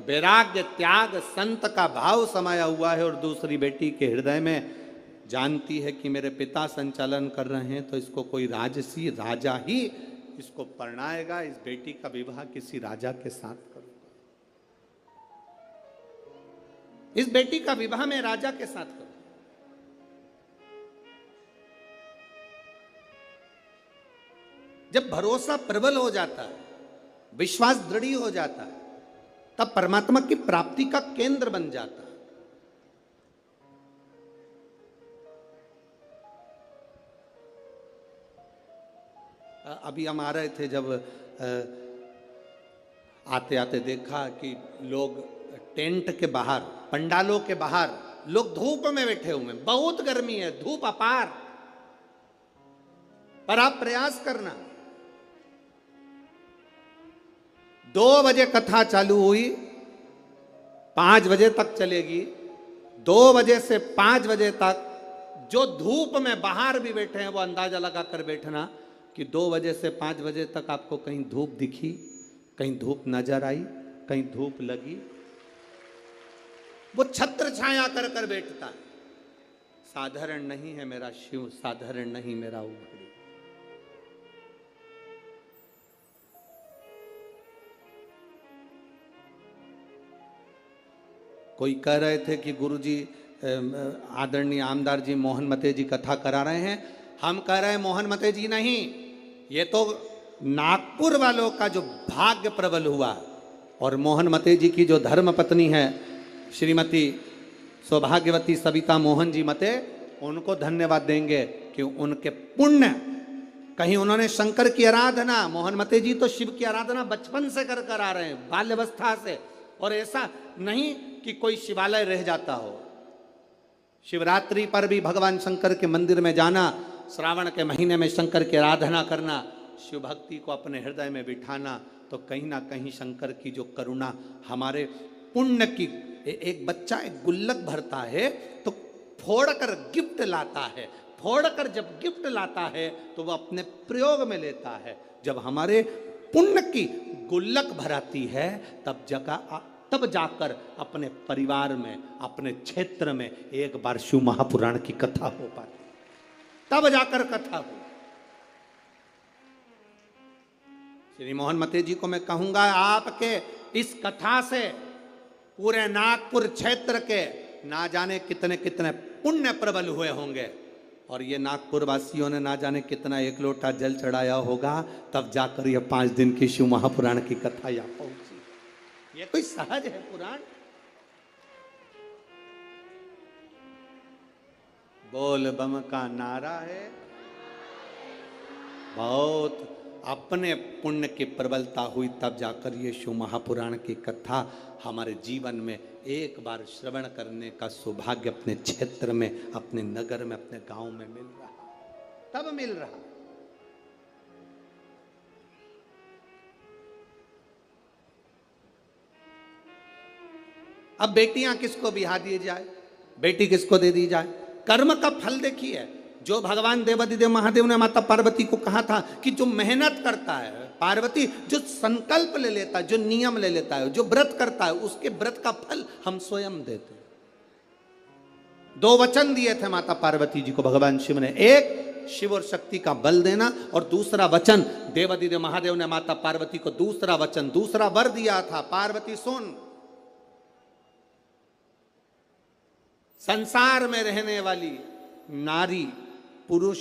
A: वैराग्य त्याग संत का भाव समाया हुआ है, और दूसरी बेटी के हृदय में जानती है कि मेरे पिता संचालन कर रहे हैं तो इसको कोई राजसी राजा ही इसको परणाएगा, इस बेटी का विवाह किसी राजा के साथ करूंगा, इस बेटी का विवाह मैं राजा के साथ करूंगा। जब भरोसा प्रबल हो जाता है, विश्वास दृढ़ हो जाता है, तब परमात्मा की प्राप्ति का केंद्र बन जाता है। अभी हम आ रहे थे, जब आते आते देखा कि लोग टेंट के बाहर, पंडालों के बाहर लोग धूप में बैठे हुए हैं। बहुत गर्मी है, धूप अपार, पर आप प्रयास करना। 2 बजे कथा चालू हुई, 5 बजे तक चलेगी। 2 बजे से 5 बजे तक जो धूप में बाहर भी बैठे हैं वो अंदाजा लगा कर बैठना कि 2 बजे से 5 बजे तक आपको कहीं धूप दिखी, कहीं धूप नजर आई, कहीं धूप लगी। वो छत्र छाया कर कर बैठता है। साधारण नहीं है मेरा शिव, साधारण नहीं मेरा उघड़ी। कोई कह रहे थे कि गुरुजी, आदरणीय आमदार जी मोहन मते जी कथा करा रहे हैं। हम कह रहे हैं मोहन मते जी नहीं, ये तो नागपुर वालों का जो भाग्य प्रबल हुआ, और मोहन मते जी की जो धर्म पत्नी है श्रीमती सौभाग्यवती सविता मोहन जी मते, उनको धन्यवाद देंगे कि उनके पुण्य, कहीं उन्होंने शंकर की आराधना, मोहन मते जी तो शिव की आराधना बचपन से कर कर आ रहे हैं, बाल्यावस्था से, और ऐसा नहीं कि कोई शिवालय रह जाता हो। शिवरात्रि पर भी भगवान शंकर के मंदिर में जाना, श्रावण के महीने में शंकर की आराधना करना, शिव भक्ति को अपने हृदय में बिठाना, तो कहीं ना कहीं शंकर की जो करुणा हमारे पुण्य की। एक बच्चा एक गुल्लक भरता है तो फोड़कर गिफ्ट लाता है, फोड़कर जब गिफ्ट लाता है तो वह अपने प्रयोग में लेता है। जब हमारे पुण्य की गुल्लक भराती है तब जाकर अपने परिवार में, अपने क्षेत्र में एक बार शिव महापुराण की कथा हो पाती, तब जाकर कथा हो। श्री मोहन मते जी को मैं कहूंगा, आपके इस कथा से पूरे नागपुर क्षेत्र के ना जाने कितने कितने पुण्य प्रबल हुए होंगे, और ये नागपुर वासियों ने ना जाने कितना 1 लोटा जल चढ़ाया होगा, तब जाकर ये 5 दिन की शिव महापुराण की कथा यहाँ पहुंची। ये कोई सहज है पुराण? बोल बम का नारा है। बहुत अपने पुण्य की प्रबलता हुई, तब जाकर ये शिव महापुराण की कथा हमारे जीवन में एक बार श्रवण करने का सौभाग्य अपने क्षेत्र में, अपने नगर में, अपने गांव में मिल रहा, तब मिल रहा। अब बेटियां किसको बिहा दी जाए, बेटी किसको दे दी जाए? कर्म का फल देखिए। जो भगवान देवादिदेव महादेव ने माता पार्वती को कहा था कि जो मेहनत करता है, पार्वती जो संकल्प ले लेता है, जो नियम ले लेता है, जो व्रत करता है, उसके व्रत का फल हम स्वयं देते हैं। 2 वचन दिए थे माता पार्वती जी को भगवान शिव ने, एक शिव और शक्ति का बल देना, और दूसरा वचन देवादिदेव महादेव ने माता पार्वती को दूसरा वचन, दूसरा वर दिया था, पार्वती सुन, संसार में रहने वाली नारी, पुरुष,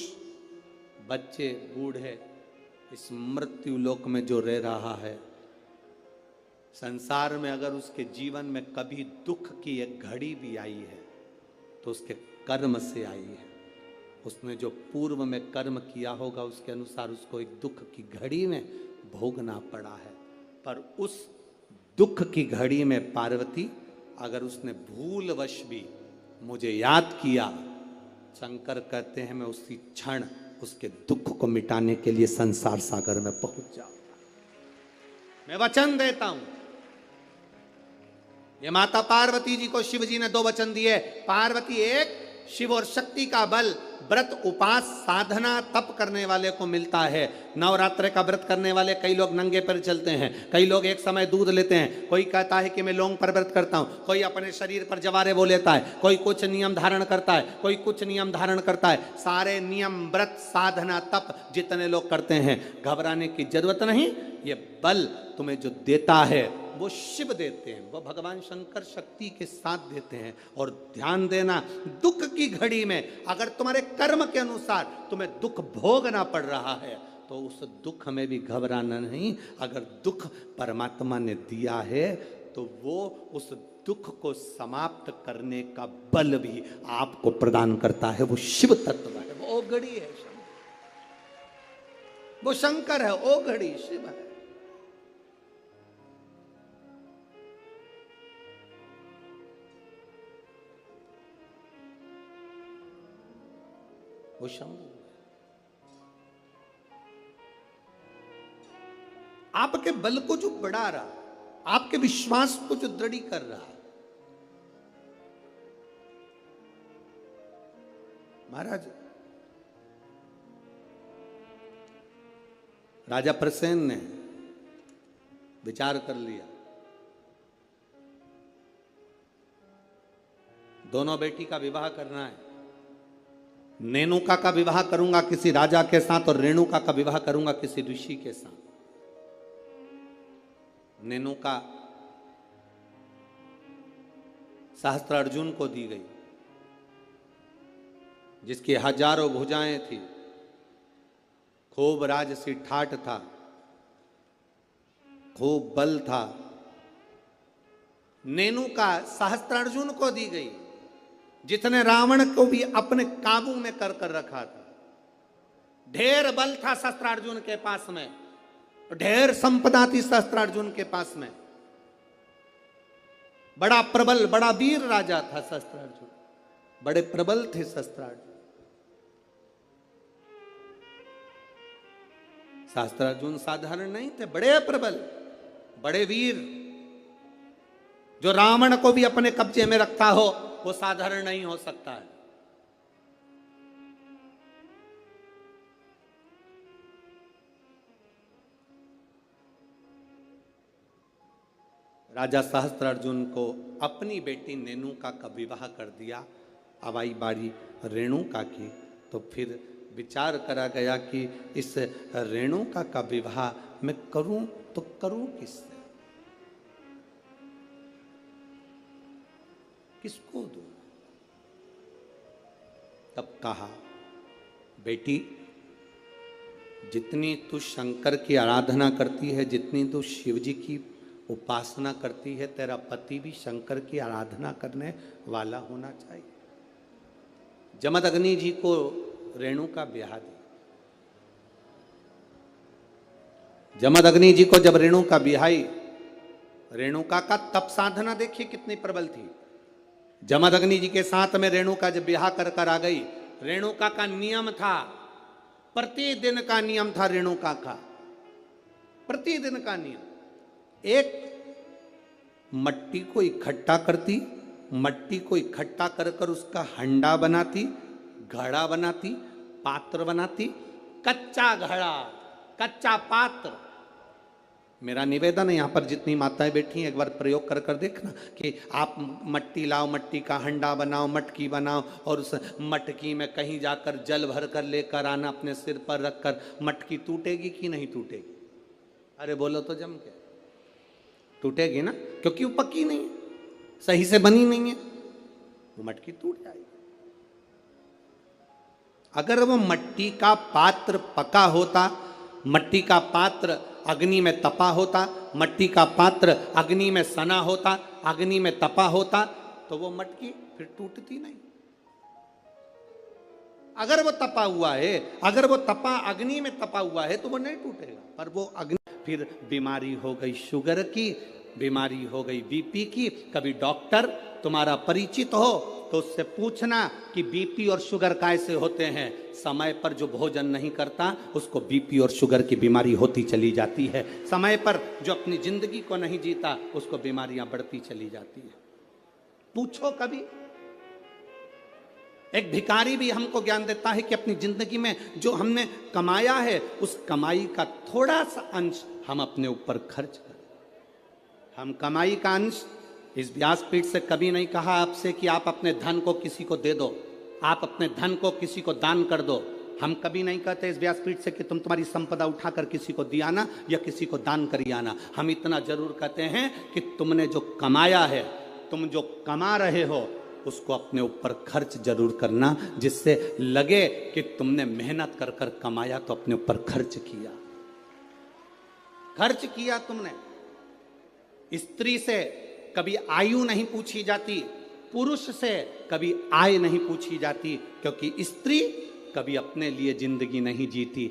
A: बच्चे, बूढ़े, इस मृत्यु लोक में जो रह रहा है, संसार में अगर उसके जीवन में कभी दुख की एक घड़ी भी आई है तो उसके कर्म से आई है। उसने जो पूर्व में कर्म किया होगा उसके अनुसार उसको एक दुख की घड़ी में भोगना पड़ा है। पर उस दुख की घड़ी में पार्वती, अगर उसने भूलवश भी मुझे याद किया, शंकर कहते हैं मैं उसी क्षण उसके दुख को मिटाने के लिए संसार सागर में पहुंच जाऊंगा। मैं वचन देता हूं। ये माता पार्वती जी को शिव जी ने 2 वचन दिए। पार्वती, एक शिव और शक्ति का बल व्रत उपास साधना तप करने वाले को मिलता है। नवरात्र का व्रत करने वाले कई लोग नंगे पैर चलते हैं, कई लोग एक समय दूध लेते हैं, कोई कहता है कि मैं लौंग पर व्रत करता हूं, कोई अपने शरीर पर जवारे वो लेता है, कोई कुछ नियम धारण करता है, कोई कुछ नियम धारण करता है। सारे नियम व्रत साधना तप जितने लोग करते हैं, घबराने की जरूरत नहीं। ये बल तुम्हें जो देता है वो शिव देते हैं, वो भगवान शंकर शक्ति के साथ देते हैं। और ध्यान देना, दुख की घड़ी में अगर तुम्हारे कर्म के अनुसार तुम्हें दुख भोगना पड़ रहा है तो उस दुख में भी घबराना नहीं। अगर दुख परमात्मा ने दिया है तो वो उस दुख को समाप्त करने का बल भी आपको प्रदान करता है। वो शिव तत्व है, वो ओघड़ी है, वो शंकर है, ओघड़ी शिव है। वो शंभु आपके बल को जो बढ़ा रहा, आपके विश्वास को जो दृढ़ कर रहा। महाराज राजा प्रसेन ने विचार कर लिया, दोनों बेटी का विवाह करना है। नेनुका का विवाह करूंगा किसी राजा के साथ और रेणुका का विवाह करूंगा किसी ऋषि के साथ। नेनुका सहस्त्रार्जुन को दी गई, जिसकी हजारों भुजाएं थी, खूब राजसी ठाठ था, खूब बल था। नेनुका सहस्त्रार्जुन को दी गई, जितने रावण को भी अपने काबू में कर कर रखा था। ढेर बल था सहस्त्रार्जुन के पास में, ढेर संपदा थी सहस्त्रार्जुन के पास में। बड़ा प्रबल, बड़ा वीर राजा था सहस्त्रार्जुन, बड़े प्रबल थे सहस्त्रार्जुन। सहस्त्रार्जुन साधारण नहीं थे, बड़े प्रबल, बड़े वीर। जो रावण को भी अपने कब्जे में रखता हो वो साधारण नहीं हो सकता है। राजा सहस्त्रार्जुन को अपनी बेटी नेनुका का विवाह कर दिया। अब आई बारी रेणुका की, तो फिर विचार करा गया कि इस रेणुका का विवाह मैं करूं तो करूं किससे, किसको दूं। तब कहा, बेटी जितनी तू शंकर की आराधना करती है, जितनी तू शिव जी की उपासना करती है, तेरा पति भी शंकर की आराधना करने वाला होना चाहिए। जमदग्नि जी को रेणुका ब्याह दी। जमदग्नि जी को जब रेणुका ब्याही, रेणुका का तप साधना देखिए कितनी प्रबल थी। जमदग्नि जी के साथ में रेणुका जब ब्याह कर कर आ गई, रेणुका का नियम था, प्रतिदिन का नियम था रेणुका का, प्रतिदिन का नियम। एक मट्टी को इकट्ठा करती, मट्टी को इकट्ठा कर कर उसका हंडा बनाती, घड़ा बनाती, पात्र बनाती। कच्चा घड़ा, कच्चा पात्र। मेरा निवेदन है, यहां पर जितनी माताएं बैठी हैं, एक बार प्रयोग कर कर देखना कि आप मट्टी लाओ, मट्टी का हंडा बनाओ, मटकी बनाओ, और उस मटकी में कहीं जाकर जल भर कर लेकर आना, अपने सिर पर रखकर। मटकी टूटेगी कि नहीं टूटेगी? अरे बोलो तो जम के। टूटेगी ना, क्योंकि वो पक्की नहीं है, सही से बनी नहीं है, वो मटकी टूट जाएगी। अगर वो मट्टी का पात्र पका होता, मट्टी का पात्र अग्नि में तपा होता, मट्टी का पात्र अग्नि में सना होता, अग्नि में तपा होता, तो वो मटकी फिर टूटती नहीं। अगर वो तपा हुआ है, अगर वो तपा अग्नि में तपा हुआ है तो वो नहीं टूटेगा। पर वो अग्नि, फिर बीमारी हो गई शुगर की, बीमारी हो गई बीपी की। कभी डॉक्टर तुम्हारा परिचित हो तो उससे पूछना कि बीपी और शुगर कैसे होते हैं। समय पर जो भोजन नहीं करता उसको बीपी और शुगर की बीमारी होती चली जाती है। समय पर जो अपनी जिंदगी को नहीं जीता उसको बीमारियां बढ़ती चली जाती है। पूछो कभी, एक भिखारी भी हमको ज्ञान देता है कि अपनी जिंदगी में जो हमने कमाया है उस कमाई का थोड़ा सा अंश हम अपने ऊपर खर्च करें। हम कमाई का अंश, इस व्यासपीठ से कभी नहीं कहा आपसे कि आप अपने धन को किसी को दे दो, आप अपने धन को किसी को दान कर दो। हम कभी नहीं कहते इस व्यासपीठ से कि तुम तुम्हारी संपदा उठाकर किसी को दिया ना या किसी को दान करिया ना। हम इतना जरूर कहते हैं कि तुमने जो कमाया है, तुम जो कमा रहे हो, उसको अपने ऊपर खर्च जरूर करना, जिससे लगे कि तुमने मेहनत कर कर कमाया तो अपने ऊपर खर्च किया। खर्च किया तुमने। स्त्री से कभी आयु नहीं पूछी जाती, पुरुष से कभी आय नहीं पूछी जाती, क्योंकि स्त्री कभी अपने लिए जिंदगी नहीं जीती।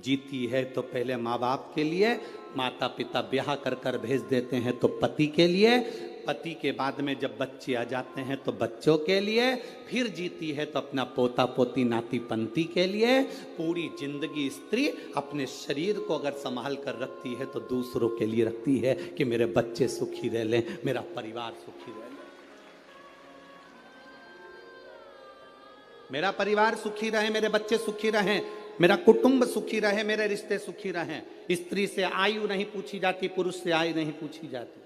A: जीती है तो पहले माँ बाप के लिए, माता पिता ब्याह कर कर भेज देते हैं तो पति के लिए, पति के बाद में जब बच्चे आ जाते हैं तो बच्चों के लिए, फिर जीती है तो अपना पोता पोती नाती पंती के लिए। पूरी जिंदगी स्त्री अपने शरीर को अगर संभाल कर रखती है तो दूसरों के लिए रखती है कि मेरे बच्चे सुखी रह लें, मेरा परिवार सुखी रह ले, मेरा परिवार सुखी रहे, मेरे बच्चे सुखी रहें, मेरा कुटुंब सुखी रहे, मेरे रिश्ते सुखी रहें। स्त्री से आयु नहीं पूछी जाती, पुरुष से आयु नहीं पूछी जाती।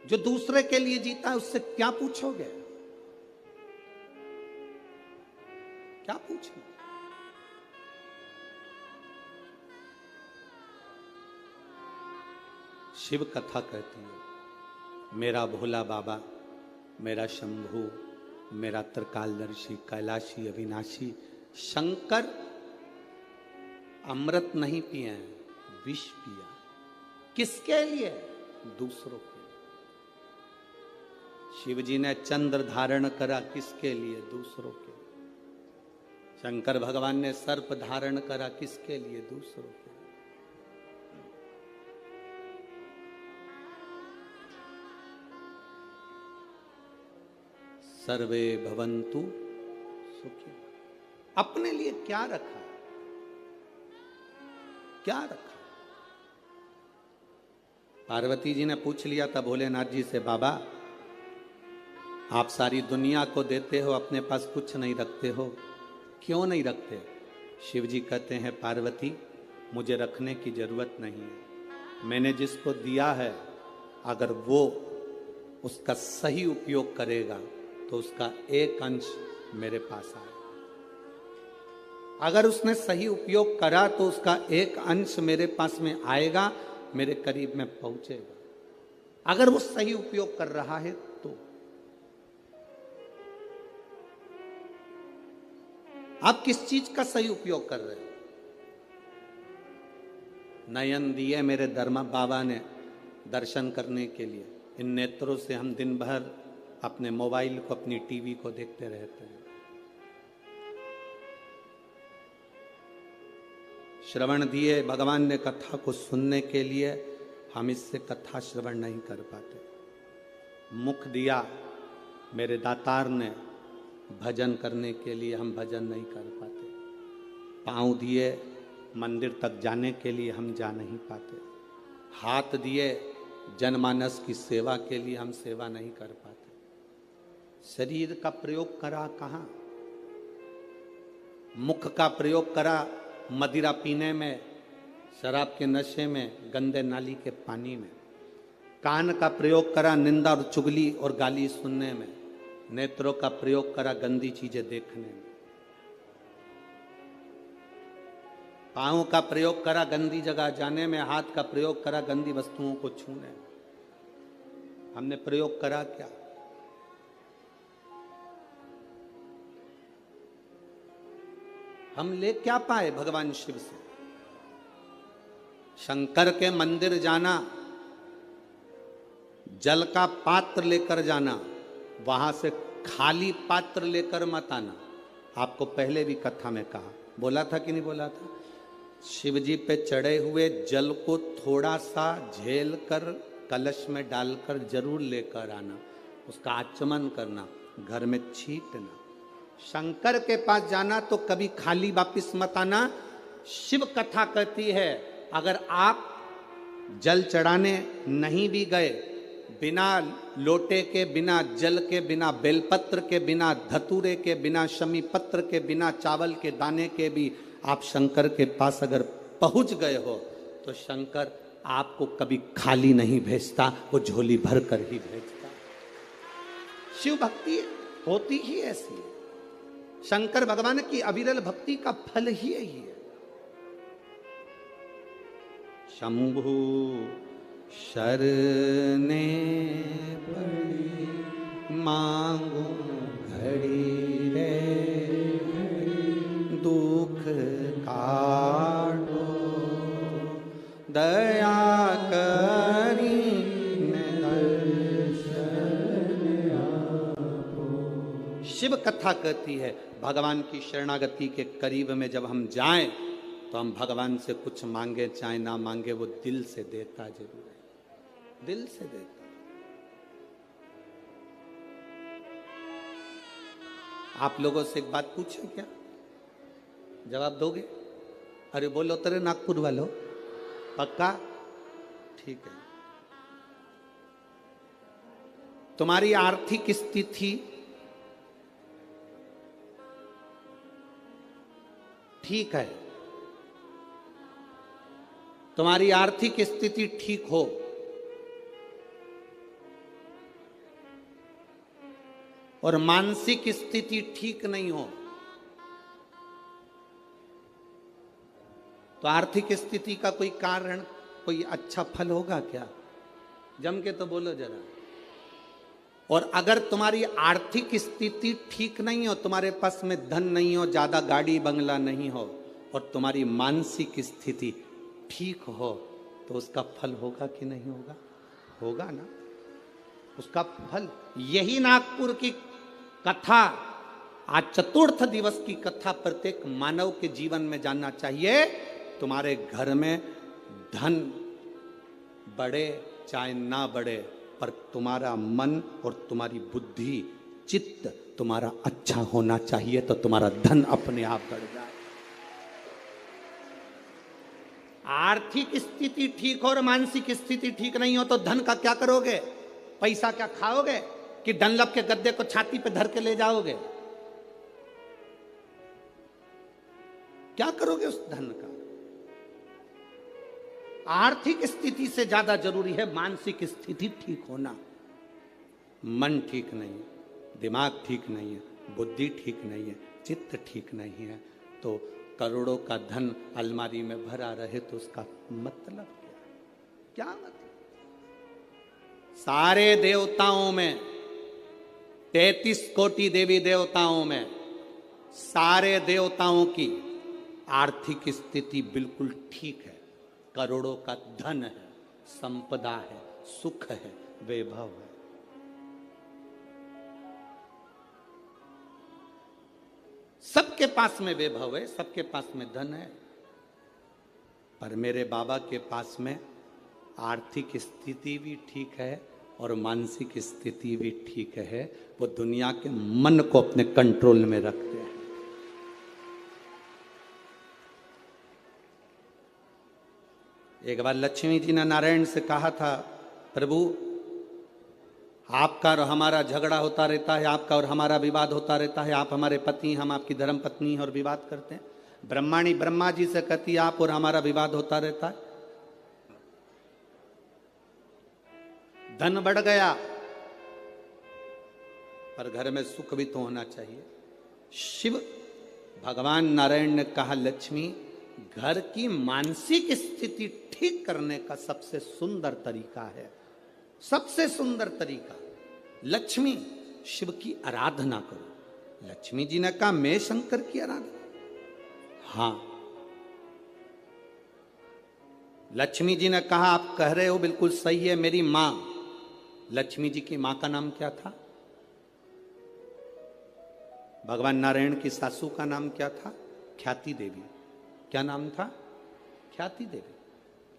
A: जो दूसरे के लिए जीता है उससे क्या पूछोगे, क्या पूछोगे? शिव कथा कहती है, मेरा भोला बाबा, मेरा शंभू, मेरा त्रिकालदर्शी, कैलाशी, अविनाशी शंकर अमृत नहीं पिए, विष पिया। किसके लिए? दूसरों के लिए। शिव जी ने चंद्र धारण करा, किसके लिए? दूसरों के लिए। शंकर भगवान ने सर्प धारण करा, किसके लिए? दूसरों के लिए। सर्वे भवन्तु सुखी। अपने लिए क्या रखा, क्या रखा? पार्वती जी ने पूछ लिया था भोलेनाथ जी से, बाबा आप सारी दुनिया को देते हो, अपने पास कुछ नहीं रखते हो, क्यों नहीं रखते? शिव जी कहते हैं, पार्वती मुझे रखने की जरूरत नहीं है। मैंने जिसको दिया है अगर वो उसका सही उपयोग करेगा तो उसका एक अंश मेरे पास आए। अगर उसने सही उपयोग करा तो उसका एक अंश मेरे पास में आएगा, मेरे करीब में पहुंचेगा। अगर वो सही उपयोग कर रहा है तो। आप किस चीज का सही उपयोग कर रहे हो? नयन दिए मेरे धर्मा बाबा ने दर्शन करने के लिए। इन नेत्रों से हम दिन भर अपने मोबाइल को, अपनी टीवी को देखते रहते हैं। श्रवण दिए भगवान ने कथा को सुनने के लिए, हम इससे कथा श्रवण नहीं कर पाते। मुख दिया मेरे दातार ने भजन करने के लिए, हम भजन नहीं कर पाते। पांव दिए मंदिर तक जाने के लिए, हम जा नहीं पाते। हाथ दिए जनमानस की सेवा के लिए, हम सेवा नहीं कर पाते। शरीर का प्रयोग करा कहाँ? मुख का प्रयोग करा मदिरा पीने में, शराब के नशे में, गंदे नाली के पानी में। कान का प्रयोग करा निंदा और चुगली और गाली सुनने में। नेत्रों का प्रयोग करा गंदी चीजें देखने में। पांव का प्रयोग करा गंदी जगह जाने में। हाथ का प्रयोग करा गंदी वस्तुओं को छूने में। हमने प्रयोग करा क्या? हम ले क्या पाए भगवान शिव से? शंकर के मंदिर जाना, जल का पात्र लेकर जाना, वहां से खाली पात्र लेकर मत आना। आपको पहले भी कथा में कहा, बोला था कि नहीं बोला था? शिव जी पे चढ़े हुए जल को थोड़ा सा झेल कर कलश में डालकर जरूर लेकर आना, उसका आचमन करना, घर में छींटना। शंकर के पास जाना तो कभी खाली वापिस मत आना। शिव कथा कहती है, अगर आप जल चढ़ाने नहीं भी गए, बिना लोटे के, बिना जल के, बिना बेलपत्र के, बिना धतूरे के, बिना शमी पत्र के, बिना चावल के दाने के भी आप शंकर के पास अगर पहुंच गए हो तो शंकर आपको कभी खाली नहीं भेजता, वो झोली भर कर ही भेजता। शिव भक्ति होती ही ऐसी है, शंकर भगवान की अविरल भक्ति का फल ही यही है। शंभु शरणे पड़ी मांगू घड़ी रे दुख काटो दया करी शिव कथा कहती है भगवान की शरणागति के करीब में जब हम जाएं तो हम भगवान से कुछ मांगे चाहे ना मांगे, वो दिल से देता जरूर है, दिल से देता। आप लोगों से एक बात पूछे क्या, जवाब दोगे? अरे बोलो तेरे नागपुर वालों, पक्का? ठीक है। तुम्हारी आर्थिक स्थिति ठीक है, तुम्हारी आर्थिक स्थिति ठीक हो और मानसिक स्थिति ठीक नहीं हो तो आर्थिक स्थिति का कोई कारण, कोई अच्छा फल होगा क्या? जम के तो बोलो जरा। और अगर तुम्हारी आर्थिक स्थिति ठीक नहीं हो, तुम्हारे पास में धन नहीं हो, ज्यादा गाड़ी बंगला नहीं हो, और तुम्हारी मानसिक स्थिति ठीक हो, तो उसका फल होगा कि नहीं होगा? होगा ना। उसका फल, यही नागपुर की कथा, आज चतुर्थ दिवस की कथा प्रत्येक मानव के जीवन में जानना चाहिए। तुम्हारे घर में धन बढ़े चाहे ना बढ़े, पर तुम्हारा मन और तुम्हारी बुद्धि, चित्त तुम्हारा अच्छा होना चाहिए, तो तुम्हारा धन अपने आप बढ़ जाए। आर्थिक स्थिति ठीक हो और मानसिक स्थिति ठीक नहीं हो तो धन का क्या करोगे? पैसा क्या खाओगे कि डनलप के गद्दे को छाती पे धर के ले जाओगे? क्या करोगे उस धन का? आर्थिक स्थिति से ज्यादा जरूरी है मानसिक स्थिति ठीक होना। मन ठीक नहीं है, दिमाग ठीक नहीं है, बुद्धि ठीक नहीं है, चित्त ठीक नहीं है, तो करोड़ों का धन अलमारी में भरा रहे तो उसका मतलब क्या? क्या मतलब? सारे देवताओं में, 33 कोटि देवी देवताओं में, सारे देवताओं की आर्थिक स्थिति बिल्कुल ठीक है, करोड़ों का धन है, संपदा है, सुख है, वैभव है। सबके पास में वैभव है, सबके पास में धन है, पर मेरे बाबा के पास में आर्थिक स्थिति भी ठीक है और मानसिक स्थिति भी ठीक है। वो दुनिया के मन को अपने कंट्रोल में रखते हैं। एक बार लक्ष्मी जी ने नारायण से कहा था, प्रभु आपका और हमारा झगड़ा होता रहता है, आपका और हमारा विवाद होता रहता है, आप हमारे पति, हम आपकी धर्म पत्नी और विवाद करते हैं। ब्रह्माणी ब्रह्मा जी से कहती, आप और हमारा विवाद होता रहता है, धन बढ़ गया पर घर में सुख भी तो होना चाहिए। शिव भगवान नारायण ने कहा, लक्ष्मी घर की मानसिक स्थिति ठीक करने का सबसे सुंदर तरीका है, सबसे सुंदर तरीका, लक्ष्मी शिव की आराधना करो। लक्ष्मी जी ने कहा, मैं शंकर की आराधना? हां। लक्ष्मी जी ने कहा, आप कह रहे हो बिल्कुल सही है, मेरी मां, लक्ष्मी जी की मां का नाम क्या था? भगवान नारायण की सासू का नाम क्या था? ख्याति देवी। क्या नाम था? ख्याति देवी।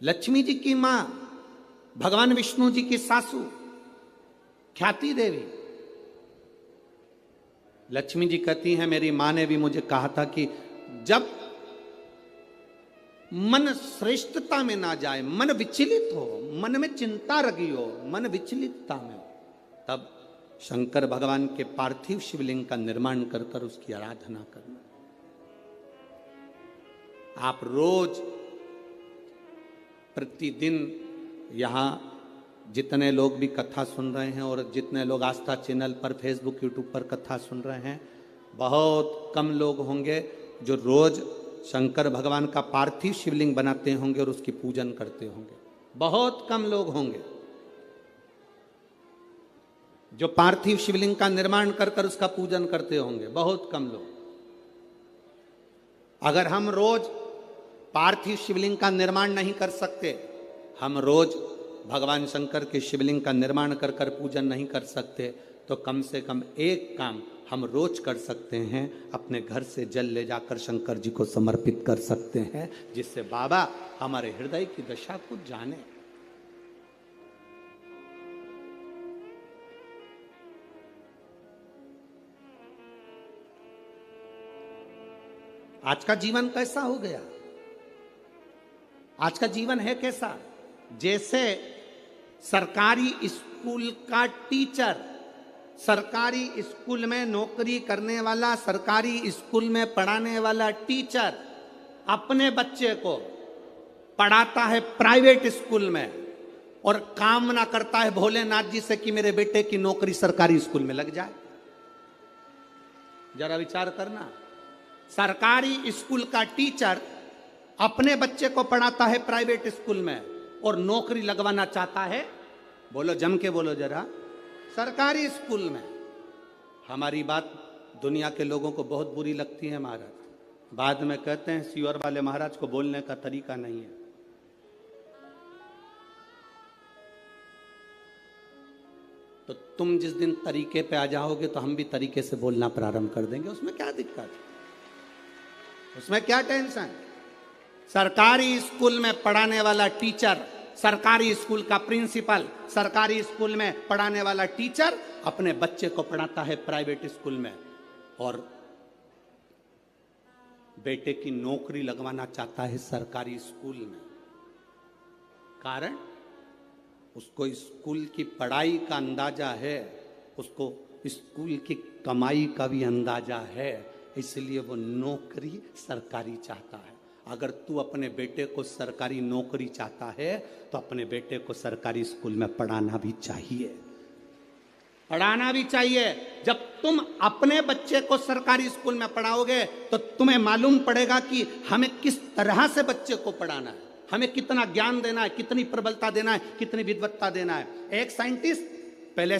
A: लक्ष्मी जी की मां, भगवान विष्णु जी की सासू ख्याति देवी। लक्ष्मी जी कहती हैं, मेरी मां ने भी मुझे कहा था कि जब मन श्रेष्ठता में ना जाए, मन विचलित हो, मन में चिंता रगी हो, मन विचलितता में हो, तब शंकर भगवान के पार्थिव शिवलिंग का निर्माण कर कर उसकी आराधना करना। आप रोज प्रतिदिन यहां जितने लोग भी कथा सुन रहे हैं और जितने लोग आस्था चैनल पर, फेसबुक, यूट्यूब पर कथा सुन रहे हैं, बहुत कम लोग होंगे जो रोज शंकर भगवान का पार्थिव शिवलिंग बनाते होंगे और उसकी पूजन करते होंगे। बहुत कम लोग होंगे जो पार्थिव शिवलिंग का निर्माण कर कर उसका पूजन करते होंगे, बहुत कम लोग। अगर हम रोज पार्थिव शिवलिंग का निर्माण नहीं कर सकते, हम रोज भगवान शंकर के शिवलिंग का निर्माण कर कर पूजन नहीं कर सकते, तो कम से कम एक काम हम रोज कर सकते हैं, अपने घर से जल ले जाकर शंकर जी को समर्पित कर सकते हैं, जिससे बाबा हमारे हृदय की दशा को जाने। आज का जीवन कैसा हो गया? आज का जीवन है कैसा? जैसे सरकारी स्कूल का टीचर, सरकारी स्कूल में नौकरी करने वाला, सरकारी स्कूल में पढ़ाने वाला टीचर अपने बच्चे को पढ़ाता है प्राइवेट स्कूल में और कामना करता है भोलेनाथ जी से कि मेरे बेटे की नौकरी सरकारी स्कूल में लग जाए। जरा विचार करना, सरकारी स्कूल का टीचर अपने बच्चे को पढ़ाता है प्राइवेट स्कूल में और नौकरी लगवाना चाहता है, बोलो जम के बोलो जरा, सरकारी स्कूल में। हमारी बात दुनिया के लोगों को बहुत बुरी लगती है महाराज, बाद में कहते हैं सीवर वाले महाराज को बोलने का तरीका नहीं है। तो तुम जिस दिन तरीके पे आ जाओगे तो हम भी तरीके से बोलना प्रारंभ कर देंगे, उसमें क्या दिक्कत है, उसमें क्या टेंशन? सरकारी स्कूल में पढ़ाने वाला टीचर, सरकारी स्कूल का प्रिंसिपल, सरकारी स्कूल में पढ़ाने वाला टीचर अपने बच्चे को पढ़ाता है प्राइवेट स्कूल में और बेटे की नौकरी लगवाना चाहता है सरकारी स्कूल में। कारण उसको स्कूल की पढ़ाई का अंदाजा है, उसको स्कूल की कमाई का भी अंदाजा है, इसलिए वो नौकरी सरकारी चाहता है। अगर तू अपने बेटे को सरकारी नौकरी चाहता है तो अपने बेटे को सरकारी स्कूल में पढ़ाना भी चाहिए, पढ़ाना भी चाहिए। जब तुम अपने बच्चे को सरकारी स्कूल में पढ़ाओगे तो तुम्हें मालूम पड़ेगा कि हमें किस तरह से बच्चे को पढ़ाना है, हमें कितना ज्ञान देना है, कितनी प्रबलता देना है, कितनी विद्वत्ता देना है। एक साइंटिस्ट पहले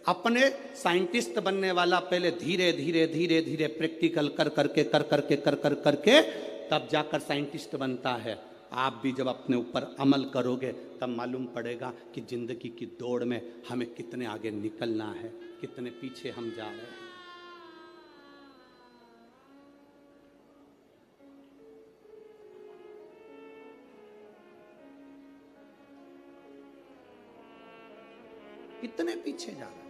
A: अपने साइंटिस्ट बनने वाला पहले धीरे धीरे धीरे धीरे प्रैक्टिकल कर करके तब जाकर साइंटिस्ट बनता है। आप भी जब अपने ऊपर अमल करोगे तब मालूम पड़ेगा कि जिंदगी की दौड़ में हमें कितने आगे निकलना है, कितने पीछे हम जा रहे हैं। कितने पीछे जा रहे हैं।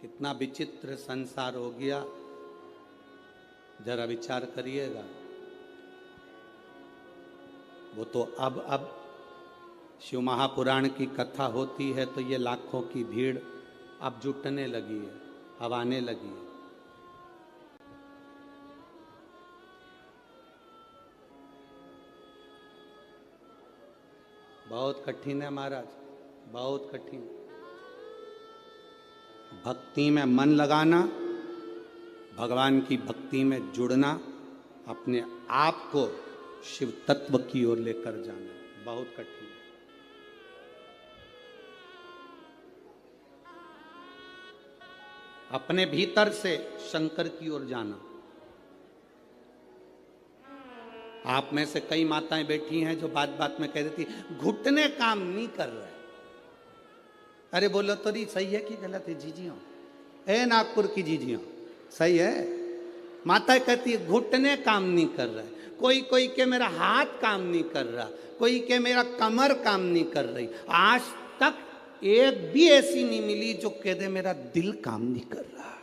A: कितना विचित्र संसार हो गया, जरा विचार करिएगा। वो तो अब शिव महापुराण की कथा होती है तो ये लाखों की भीड़ अब जुटने लगी है, अब आने लगी है। बहुत कठिन है महाराज, बहुत कठिन। भक्ति में मन लगाना, भगवान की भक्ति में जुड़ना, अपने आप को शिव तत्व की ओर लेकर जाना बहुत कठिन है। अपने भीतर से शंकर की ओर जाना। आप में से कई माताएं बैठी हैं जो बात बात में कह देती घुटने काम नहीं कर रहे। अरे बोलो तो नहीं, सही है कि गलत है जीजियों? ए नागपुर की जीजियों, सही है? माता कहती है घुटने काम नहीं कर रहा है, कोई के मेरा हाथ काम नहीं कर रहा, कोई के मेरा कमर काम नहीं कर रही। आज तक एक भी ऐसी नहीं मिली जो कह दे मेरा दिल काम नहीं कर रहा।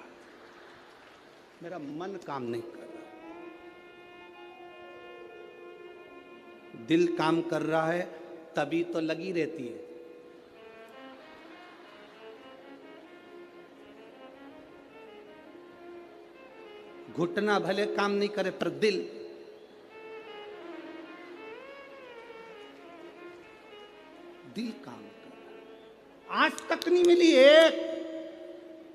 A: मेरा मन काम नहीं कर रहा, दिल काम कर रहा है तभी तो लगी रहती है। घुटना भले काम नहीं करे पर दिल, दिल काम कर रहा। आज तक नहीं मिली एक,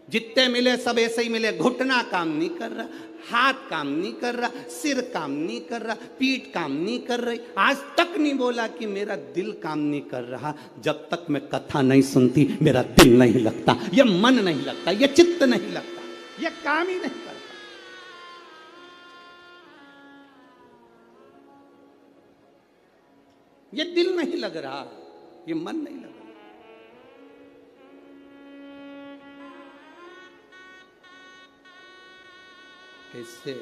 A: जितने मिले सब ऐसे ही मिले। घुटना काम नहीं कर रहा, हाथ काम नहीं कर रहा, सिर काम नहीं कर रहा, पीठ काम नहीं कर रही। आज तक नहीं बोला कि मेरा दिल काम नहीं कर रहा। जब तक मैं कथा नहीं सुनती मेरा दिल नहीं लगता, ये मन नहीं लगता, ये चित्त नहीं लगता, ये काम ही नहीं करता। ये दिल नहीं लग रहा, ये मन नहीं लग रहा। कैसे?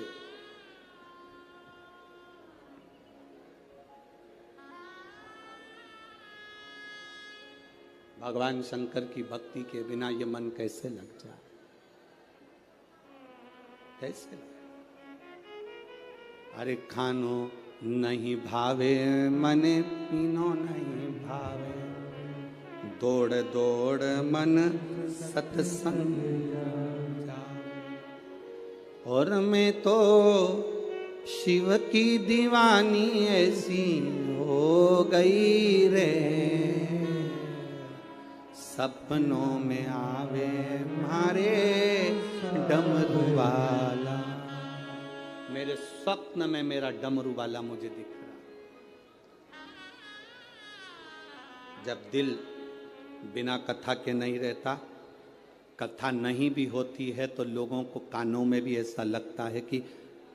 A: भगवान शंकर की भक्ति के बिना ये मन कैसे लग जाए? कैसे लगे? अरे खानो नहीं भावे मने पीनो नहीं भावे, दौड़ दौड़ मन सत्संग जावे। और मैं तो शिव की दीवानी ऐसी हो गई रे, सपनों में आवे मारे डमरू वाला। मेरे स्वप्न में मेरा डमरू वाला मुझे दिख रहा। जब दिल बिना कथा के नहीं रहता, कथा नहीं भी होती है तो लोगों को कानों में भी ऐसा लगता है कि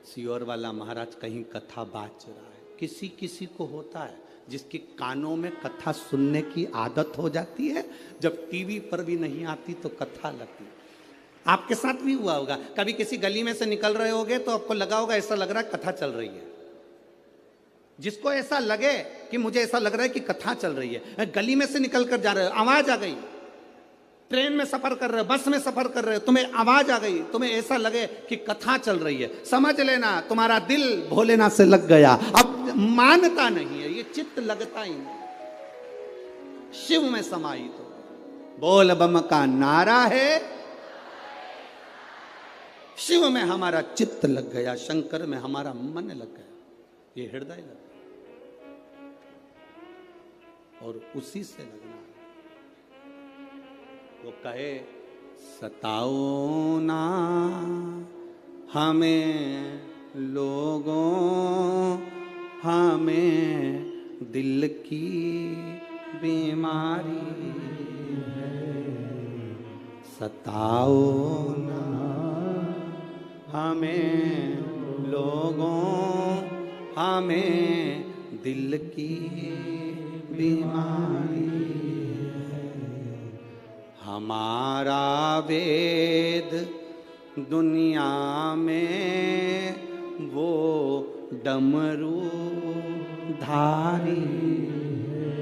A: सियोर वाला महाराज कहीं कथा बाच रहा है। किसी किसी को होता है जिसकी कानों में कथा सुनने की आदत हो जाती है, जब टीवी पर भी नहीं आती तो कथा लगती है। आपके साथ भी हुआ होगा, कभी किसी गली में से निकल रहे होगे तो आपको लगा होगा ऐसा लग रहा है कथा चल रही है। जिसको ऐसा लगे कि मुझे ऐसा लग रहा है कि कथा चल रही है, गली में से निकल कर जा रहे हो, आवाज आ गई, ट्रेन में सफर कर रहे हो, बस में सफर कर रहे हो, तुम्हें आवाज आ गई, तुम्हें ऐसा लगे कि कथा चल रही है, समझ लेना तुम्हारा दिल भोलेनाथ से लग गया। अब मानता नहीं है, ये चित्त लगता ही नहीं, शिव में समाहित हो। बोल बम का नारा है, शिव में हमारा चित्त लग गया, शंकर में हमारा मन लग गया, ये हृदय लग गया और उसी से लगना। वो कहे सताओ ना हमें लोगों, हमें दिल की बीमारी है। सताओ ना हमें लोगों, हमें दिल की बीमारी है। हमारा वेद दुनिया में वो डमरू धारी है।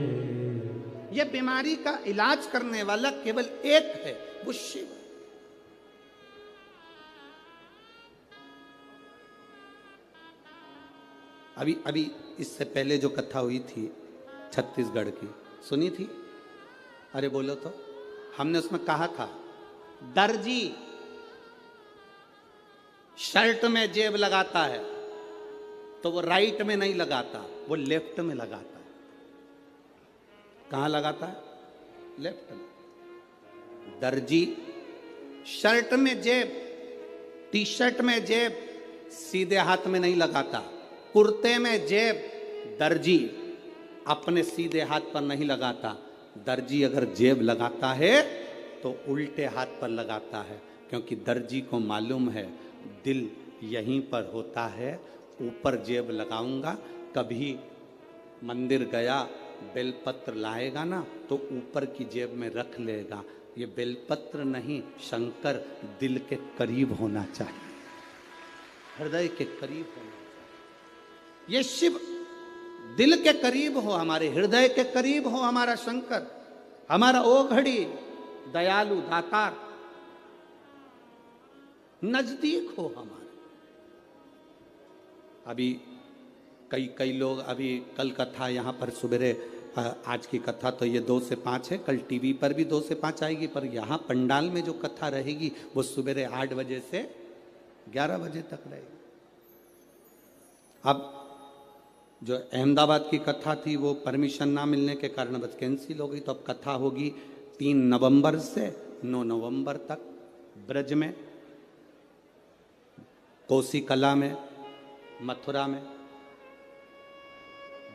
A: ये बीमारी का इलाज करने वाला केवल एक है, वो शिव। अभी इससे पहले जो कथा हुई थी छत्तीसगढ़ की, सुनी थी? अरे बोलो तो। हमने उसमें कहा था दर्जी शर्ट में जेब लगाता है तो वो राइट में नहीं लगाता, वो लेफ्ट में लगाता है। कहां लगाता है? लेफ्ट में। दर्जी शर्ट में जेब, टी शर्ट में जेब सीधे हाथ में नहीं लगाता। कुर्ते में जेब दर्जी अपने सीधे हाथ पर नहीं लगाता। दर्जी अगर जेब लगाता है तो उल्टे हाथ पर लगाता है, क्योंकि दर्जी को मालूम है दिल यहीं पर होता है। ऊपर जेब लगाऊंगा, कभी मंदिर गया बेलपत्र लाएगा ना तो ऊपर की जेब में रख लेगा। ये बेलपत्र नहीं, शंकर दिल के करीब होना चाहिए, हृदय के करीब होना चाहिए। ये शिव दिल के करीब हो, हमारे हृदय के करीब हो हमारा शंकर, हमारा ओघड़ी दयालु दातार। नजदीक हो हमारे। अभी कई लोग, अभी कल कथा यहाँ पर सुबेरे, आज की कथा तो ये 2 से 5 है, कल टीवी पर भी 2 से 5 आएगी, पर यहाँ पंडाल में जो कथा रहेगी वो सुबेरे 8 बजे से 11 बजे तक रहेगी। अब जो अहमदाबाद की कथा थी वो परमिशन ना मिलने के कारण बस कैंसिल हो गई, तो अब कथा होगी 3 नवंबर से 9 नवंबर तक ब्रज में, कोसी कला में, मथुरा में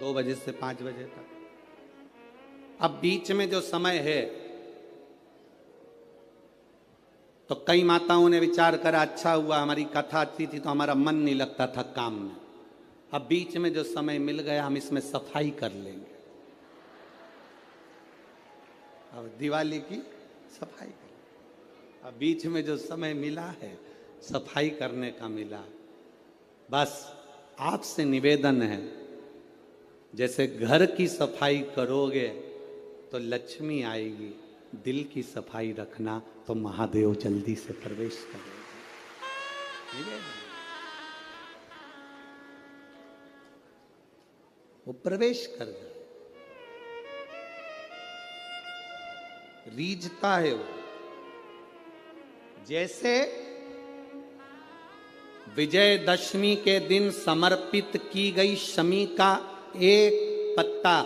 A: 2 बजे से 5 बजे तक। अब बीच में जो समय है तो कई माताओं ने विचार करा, अच्छा हुआ हमारी कथा अच्छी थी तो हमारा मन नहीं लगता था काम में, अब बीच में जो समय मिल गया हम इसमें सफाई कर लेंगे। अब दिवाली की सफाई कर, अब बीच में जो समय मिला है सफाई करने का मिला। बस आपसे निवेदन है, जैसे घर की सफाई करोगे तो लक्ष्मी आएगी, दिल की सफाई रखना तो महादेव जल्दी से प्रवेश करेगा। निवेदन, वो प्रवेश कर जाए, रीझता है वो। जैसे विजयदशमी के दिन समर्पित की गई शमी का एक पत्ता,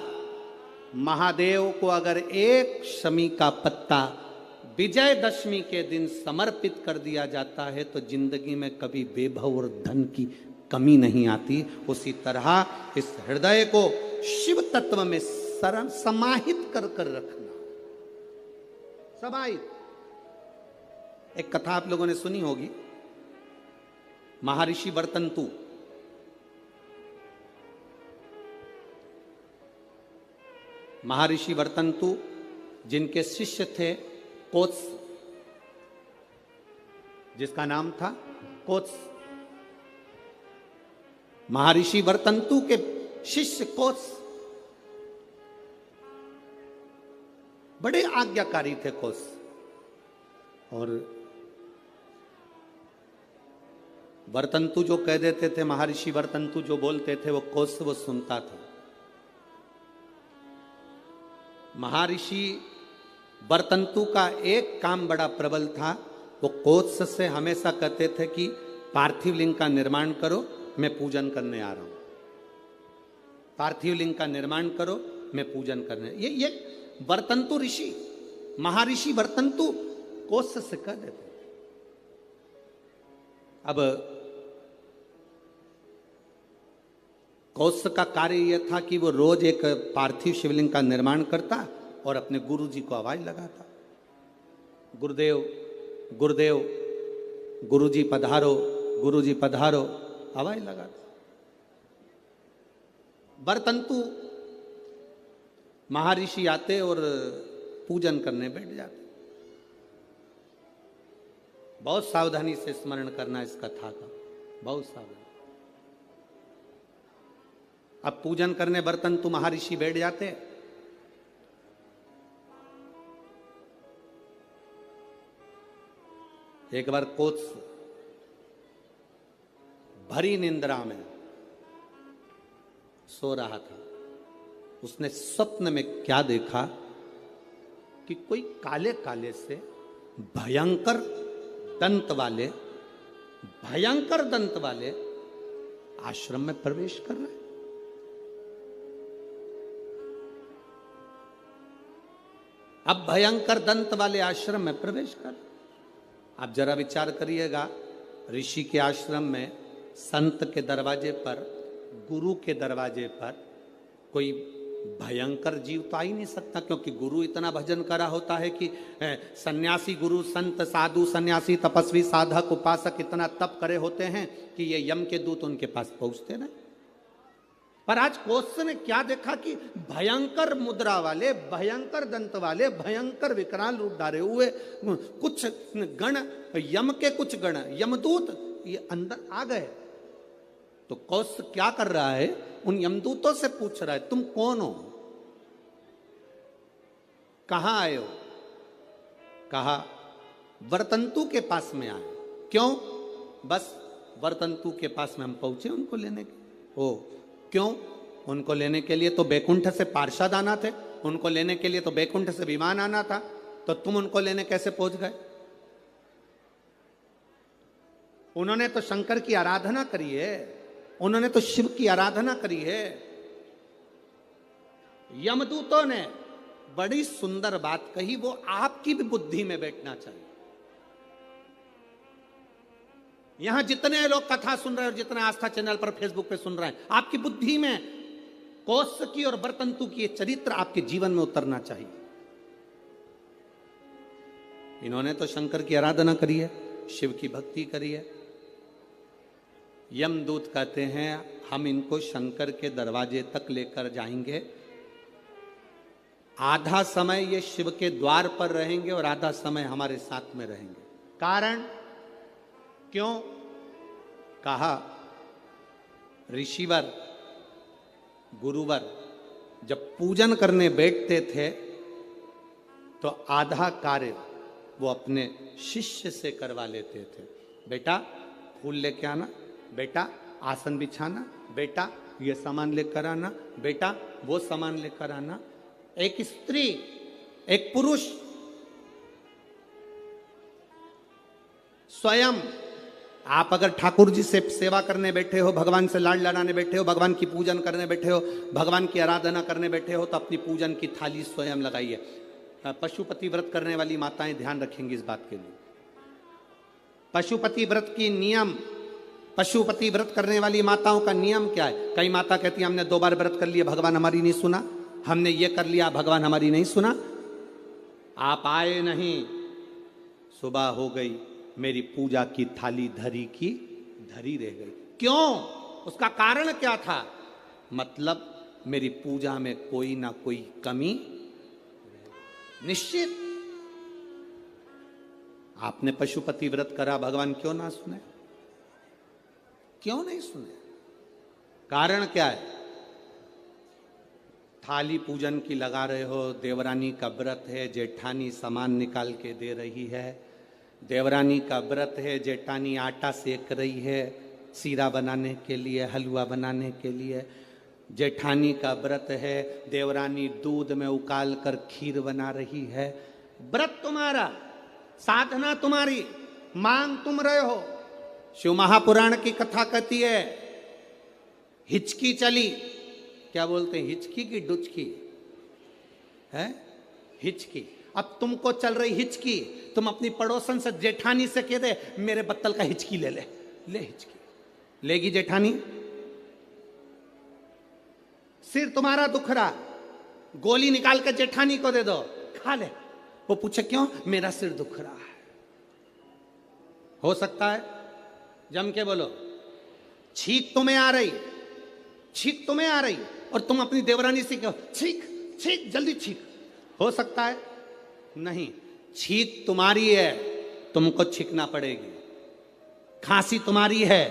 A: महादेव को अगर एक शमी का पत्ता विजयदशमी के दिन समर्पित कर दिया जाता है तो जिंदगी में कभी वैभव और धन की कमी नहीं आती। उसी तरह इस हृदय को शिव तत्व में समाहित कर कर रखना, समाहित। एक कथा आप लोगों ने सुनी होगी, महर्षि वर्तंतु। महर्षि वर्तंतु जिनके शिष्य थे कोत्स, जिसका नाम था कोत्स। महर्षि वर्तंतु के शिष्य कोत्स बड़े आज्ञाकारी थे कोत्स, और वर्तंतु जो कह देते थे, महर्षि वर्तंतु जो बोलते थे वो कोत्स वो सुनता था। महर्षि वर्तंतु का एक काम बड़ा प्रबल था, वो कोत्स से हमेशा कहते थे कि पार्थिव लिंग का निर्माण करो, मैं पूजन करने आ रहा हूं। पार्थिव लिंग का निर्माण करो, मैं पूजन करने। ये वर्तंतु ऋषि, महर्षि वर्तंतु कोत्स से कह देते। अब कोत्स का कार्य यह था कि वो रोज एक पार्थिव शिवलिंग का निर्माण करता और अपने गुरु जी को आवाज लगाता, गुरुदेव गुरुदेव, गुरुजी पधारो, गुरुजी पधारो, आवाज लगाता। वर्तंतु महर्षि आते और पूजन करने बैठ जाते। बहुत सावधानी से स्मरण करना इस कथा का, बहुत सावधानी। अब पूजन करने वर्तंतु महर्षि बैठ जाते। एक बार कोत्स भरी निंद्रा में सो रहा था। उसने स्वप्न में क्या देखा कि कोई काले काले से भयंकर दंत वाले आश्रम में प्रवेश कर रहे हैं। अब भयंकर दंत वाले आश्रम में प्रवेश कर, आप जरा विचार करिएगा, ऋषि के आश्रम में संत के दरवाजे पर, गुरु के दरवाजे पर कोई भयंकर जीव तो आ ही नहीं सकता, क्योंकि गुरु इतना भजन करा होता है कि सन्यासी गुरु संत साधु सन्यासी तपस्वी साधक उपासक इतना तप करे होते हैं कि ये यम के दूत उनके पास पहुंचते नहीं। पर आज कोत्स ने क्या देखा कि भयंकर मुद्रा वाले, भयंकर दंत वाले, भयंकर विकराल रूप धारे हुए कुछ गण, यम के कुछ गण, यमदूत ये अंदर आ गए। तो कोत्स क्या कर रहा है, उन यमदूतों से पूछ रहा है, तुम कौन हो, कहां आए हो? कहा वर्तंतु के पास में आए। क्यों? बस वर्तंतु के पास में हम पहुंचे उनको लेने के। ओ क्यों? उनको लेने के लिए तो बैकुंठ से पार्षद आना थे, उनको लेने के लिए तो बैकुंठ से विमान आना था, तो तुम उनको लेने कैसे पहुंच गए? उन्होंने तो शंकर की आराधना करी है, उन्होंने तो शिव की आराधना करी है। यमदूतों ने बड़ी सुंदर बात कही, वो आपकी भी बुद्धि में बैठना चाहिए। यहां जितने लोग कथा सुन रहे हैं और जितने आस्था चैनल पर फेसबुक पे सुन रहे हैं, आपकी बुद्धि में कौत्सकी और वर्तंतु की चरित्र आपके जीवन में उतरना चाहिए। इन्होंने तो शंकर की आराधना करी है, शिव की भक्ति करी है। यमदूत कहते हैं हम इनको शंकर के दरवाजे तक लेकर जाएंगे, आधा समय ये शिव के द्वार पर रहेंगे और आधा समय हमारे साथ में रहेंगे। कारण क्यों? कहा ऋषिवर गुरुवर जब पूजन करने बैठते थे तो आधा कार्य वो अपने शिष्य से करवा लेते थे। बेटा फूल लेके आना, बेटा आसन बिछाना, बेटा ये सामान लेकर आना, बेटा वो सामान लेकर आना। एक स्त्री एक पुरुष स्वयं, आप अगर ठाकुर जी से सेवा करने बैठे हो, भगवान से लाड लड़ाने बैठे हो, भगवान की पूजन करने बैठे हो, भगवान की आराधना करने बैठे हो, तो अपनी पूजन की थाली स्वयं लगाइए। पशुपति व्रत करने वाली माताएं ध्यान रखेंगी इस बात के लिए। पशुपति व्रत की नियम, पशुपति व्रत करने वाली माताओं का नियम क्या है? कई माता कहती है हमने 2 बार व्रत कर लिया, भगवान हमारी नहीं सुना, हमने ये कर लिया, भगवान हमारी नहीं सुना। आप आए नहीं, सुबह हो गई, मेरी पूजा की थाली धरी की धरी रह गई। क्यों? उसका कारण क्या था? मतलब मेरी पूजा में कोई ना कोई कमी निश्चित। आपने पशुपति व्रत करा, भगवान क्यों ना सुने? क्यों नहीं सुने? कारण क्या है? थाली पूजन की लगा रहे हो, देवरानी का व्रत है, जेठानी सामान निकाल के दे रही है, देवरानी का व्रत है, जेठानी आटा सेक रही है सीरा बनाने के लिए, हलवा बनाने के लिए, जेठानी का व्रत है, देवरानी दूध में उकाल कर खीर बना रही है। व्रत तुम्हारा, साधना तुम्हारी, मांग तुम रहे हो। शिव महापुराण की कथा कहती है हिचकी चली, क्या बोलते हैं, हिचकी की डुचकी है, हिचकी। अब तुमको चल रही हिचकी, तुम अपनी पड़ोसन से जेठानी से कह दे मेरे बत्तल का हिचकी ले ले, ले हिचकी लेगी जेठानी? सिर तुम्हारा दुख रहा, गोली निकाल के जेठानी को दे दो, खा ले, वो पूछे क्यों? मेरा सिर दुख रहा है। हो सकता है? जम के बोलो। छींक तुम्हें आ रही, छींक तुम्हें आ रही और तुम अपनी देवरानी से कहो छींक छींक जल्दी छींक, हो सकता है? नहीं, छींक तुम्हारी है, तुमको छींकना पड़ेगी। खांसी तुम्हारी है,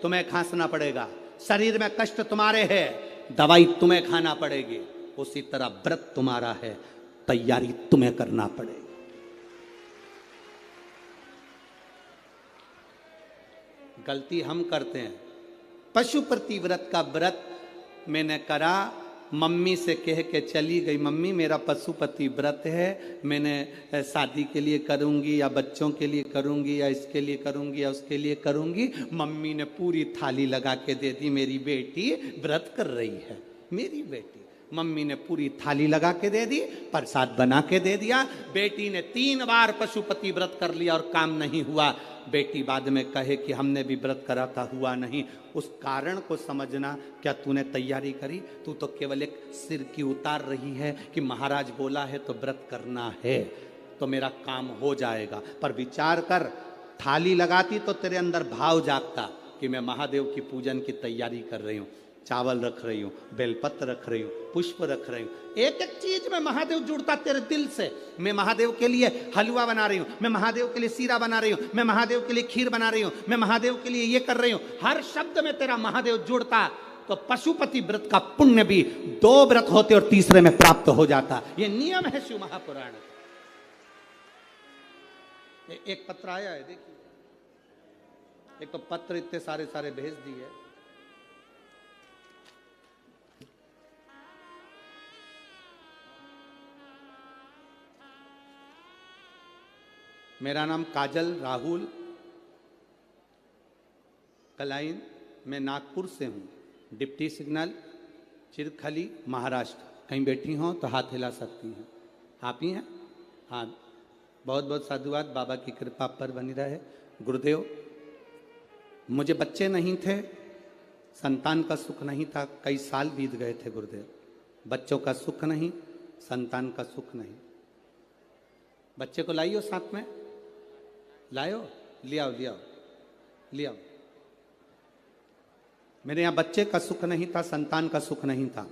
A: तुम्हें खांसना पड़ेगा। शरीर में कष्ट तुम्हारे है, दवाई तुम्हें खाना पड़ेगी। उसी तरह व्रत तुम्हारा है, तैयारी तुम्हें करना पड़ेगी। गलती हम करते हैं। पशुपति व्रत का व्रत मैंने करा, मम्मी से कह के चली गई, मम्मी मेरा पशुपति व्रत है, मैंने शादी के लिए करूंगी या बच्चों के लिए करूंगी या इसके लिए करूंगी या उसके लिए करूंगी। मम्मी ने पूरी थाली लगा के दे दी, मेरी बेटी व्रत कर रही है, मेरी बेटी। मम्मी ने पूरी थाली लगा के दे दी, प्रसाद बना के दे दिया। बेटी ने 3 बार पशुपति व्रत कर लिया और काम नहीं हुआ। बेटी बाद में कहे कि हमने भी व्रत करा था, हुआ नहीं। उस कारण को समझना। क्या तूने तैयारी करी? तू तो केवल एक सिर की उतार रही है कि महाराज बोला है तो व्रत करना है तो मेरा काम हो जाएगा। पर विचार कर, थाली लगाती तो तेरे अंदर भाव जागता कि मैं महादेव की पूजन की तैयारी कर रही हूँ, चावल रख रही हूँ, बेलपत्र रख रही हूँ, पुष्प रख रही हूँ, एक एक चीज में महादेव जुड़ता तेरे दिल से। मैं महादेव के लिए हलवा बना रही हूँ, मैं महादेव के लिए सीरा बना रही हूँ, मैं महादेव के लिए खीर बना रही हूँ, मैं महादेव के लिए ये कर रही हूँ। हर शब्द में तेरा महादेव जुड़ता तो पशुपति व्रत का पुण्य भी 2 व्रत होते और तीसरे में प्राप्त हो जाता। ये नियम है शिव महापुराण। एक पत्र आया है, देखिए। एक तो पत्र इतने सारे सारे भेज दिए। मेरा नाम काजल राहुल कलाइन, मैं नागपुर से हूँ, डिप्टी सिग्नल चिरखली महाराष्ट्र। कहीं बैठी हो तो हाथ हिला सकती हैं। आप ही हैं? हाँ, बहुत बहुत साधुवाद, बाबा की कृपा पर बनी रहे। गुरुदेव, मुझे बच्चे नहीं थे, संतान का सुख नहीं था, कई साल बीत गए थे गुरुदेव। बच्चों का सुख नहीं, संतान का सुख नहीं। बच्चे को लाइयो साथ में, लायो, ले आओ ले आओ ले आओ। मेरे यहाँ बच्चे का सुख नहीं था, संतान का सुख नहीं था।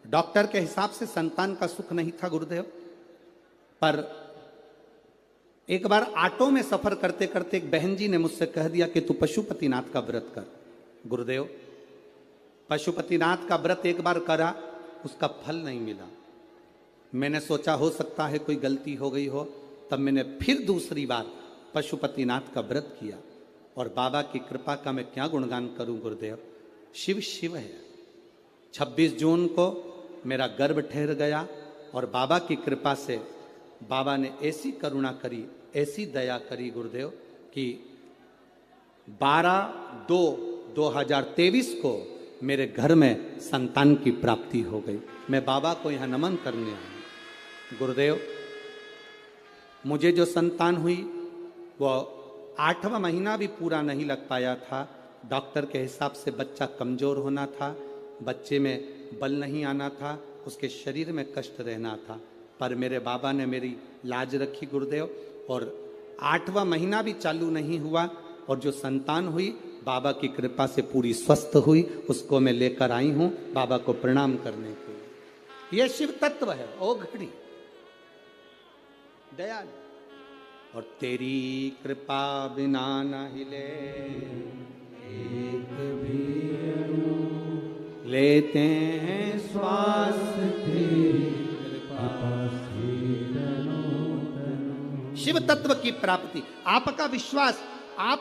A: डॉक्टर के हिसाब से संतान का सुख नहीं था गुरुदेव। पर एक बार ऑटो में सफर करते करते एक बहन जी ने मुझसे कह दिया कि तू पशुपतिनाथ का व्रत कर। गुरुदेव, पशुपतिनाथ का व्रत एक बार करा, उसका फल नहीं मिला। मैंने सोचा हो सकता है कोई गलती हो गई हो, तब मैंने फिर दूसरी बार पशुपतिनाथ का व्रत किया और बाबा की कृपा का मैं क्या गुणगान करूं गुरुदेव। शिव शिव है। 26 जून को मेरा गर्भ ठहर गया और बाबा की कृपा से बाबा ने ऐसी करुणा करी, ऐसी दया करी गुरुदेव कि 12/2/2023 को मेरे घर में संतान की प्राप्ति हो गई। मैं बाबा को यहाँ नमन करने आया। गुरुदेव, मुझे जो संतान हुई वो 8वां महीना भी पूरा नहीं लग पाया था। डॉक्टर के हिसाब से बच्चा कमजोर होना था, बच्चे में बल नहीं आना था, उसके शरीर में कष्ट रहना था। पर मेरे बाबा ने मेरी लाज रखी गुरुदेव, और 8वां महीना भी चालू नहीं हुआ और जो संतान हुई बाबा की कृपा से पूरी स्वस्थ हुई। उसको मैं लेकर आई हूँ बाबा को प्रणाम करने के लिए। यह शिव तत्व है। ओ घड़ी दयाल, और तेरी कृपा बिना न हिले एक भी अणु, लेते हैं श्वास तेरी कृपा से तनो तनो। शिव तत्व की प्राप्ति, आपका विश्वास। आप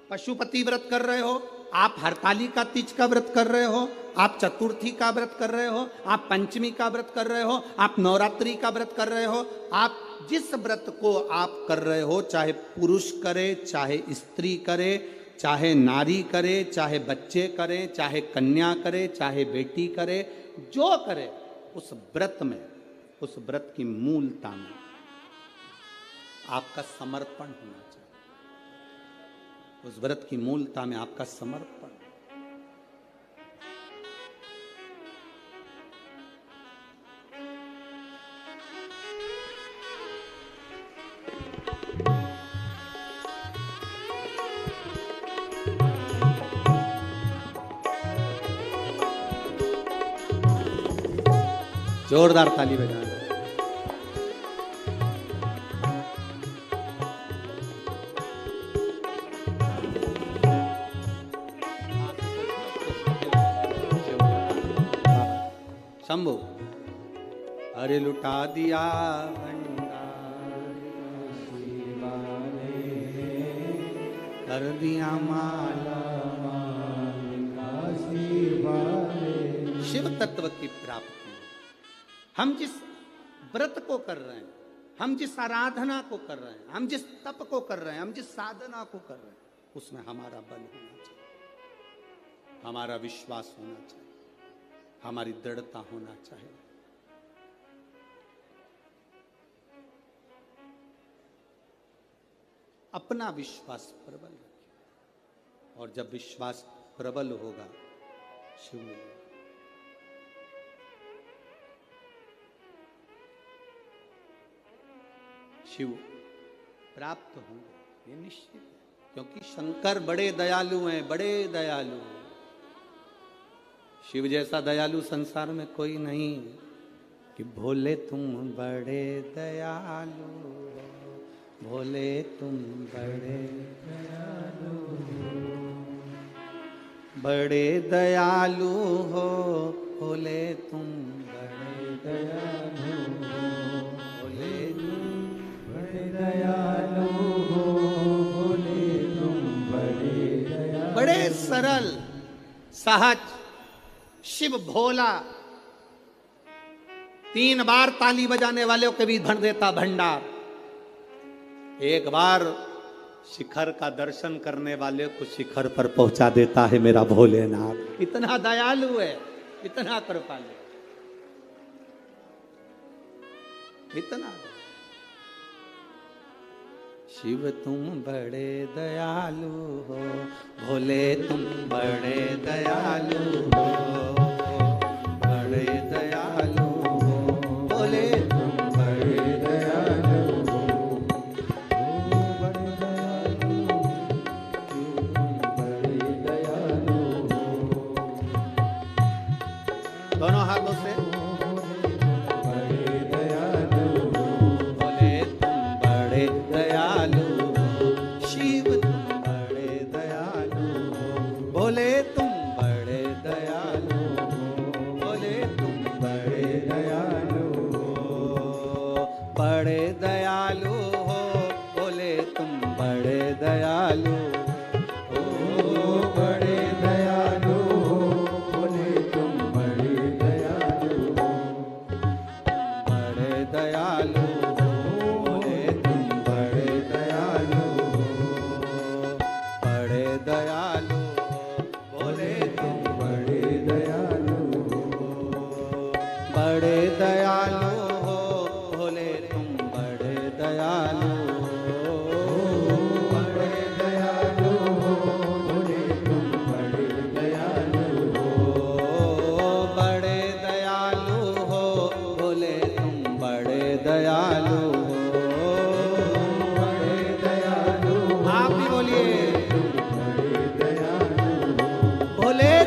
A: पशुपति व्रत कर रहे हो, आप हरतालिका तीज का व्रत कर रहे हो, आप चतुर्थी का व्रत कर रहे हो, आप पंचमी का व्रत कर रहे हो, आप नवरात्रि का व्रत कर रहे हो। आप जिस व्रत को आप कर रहे हो, चाहे पुरुष करे, चाहे स्त्री करे, चाहे नारी करे, चाहे बच्चे करें, चाहे कन्या करे, चाहे बेटी करे, जो करे, उस व्रत में, उस व्रत की मूलता में आपका समर्पण होना चाहिए। उस व्रत की मूलता में आपका समर्पण। जोरदार ताली बजाना। शंभु, अरे लुटा दिया कर दिया माला शिव तत्व की प्राप्ति। हम जिस व्रत को कर रहे हैं, हम जिस आराधना को कर रहे हैं, हम जिस तप को कर रहे हैं, हम जिस साधना को कर रहे हैं, उसमें हमारा बल होना चाहिए, हमारा विश्वास होना चाहिए, हमारी दृढ़ता होना चाहिए। अपना विश्वास प्रबल रखिए, और जब विश्वास प्रबल होगा शिव मिलेगा। शिव प्राप्त होंगे, ये निश्चित है, क्योंकि शंकर बड़े दयालु हैं, बड़े दयालु हैं। शिव जैसा दयालु संसार में कोई नहीं। कि भोले तुम बड़े दयालु हो, भोले तुम बड़े दयालु हो, बड़े दयालु हो, भोले तुम बड़े दयालु हो, भोले तुम बड़े दयालु हो, भोले तुम बड़े सरल सहज शिव भोला, 3 बार ताली बजाने वालों के भी भर देता भंडार, एक बार शिखर का दर्शन करने वाले को शिखर पर पहुंचा देता है मेरा भोलेनाथ। इतना दयालु है, इतना कृपालु, इतना। शिव तुम बड़े दयालु हो, भोले तुम बड़े दयालु हो, बड़े दयालु हो, भोले तुम बड़े दयालु हो, बड़े दयालु हो। दोनों हाथों से दयालु हो, बोले तुम बड़े दयालु हो, बड़े दयालु हो,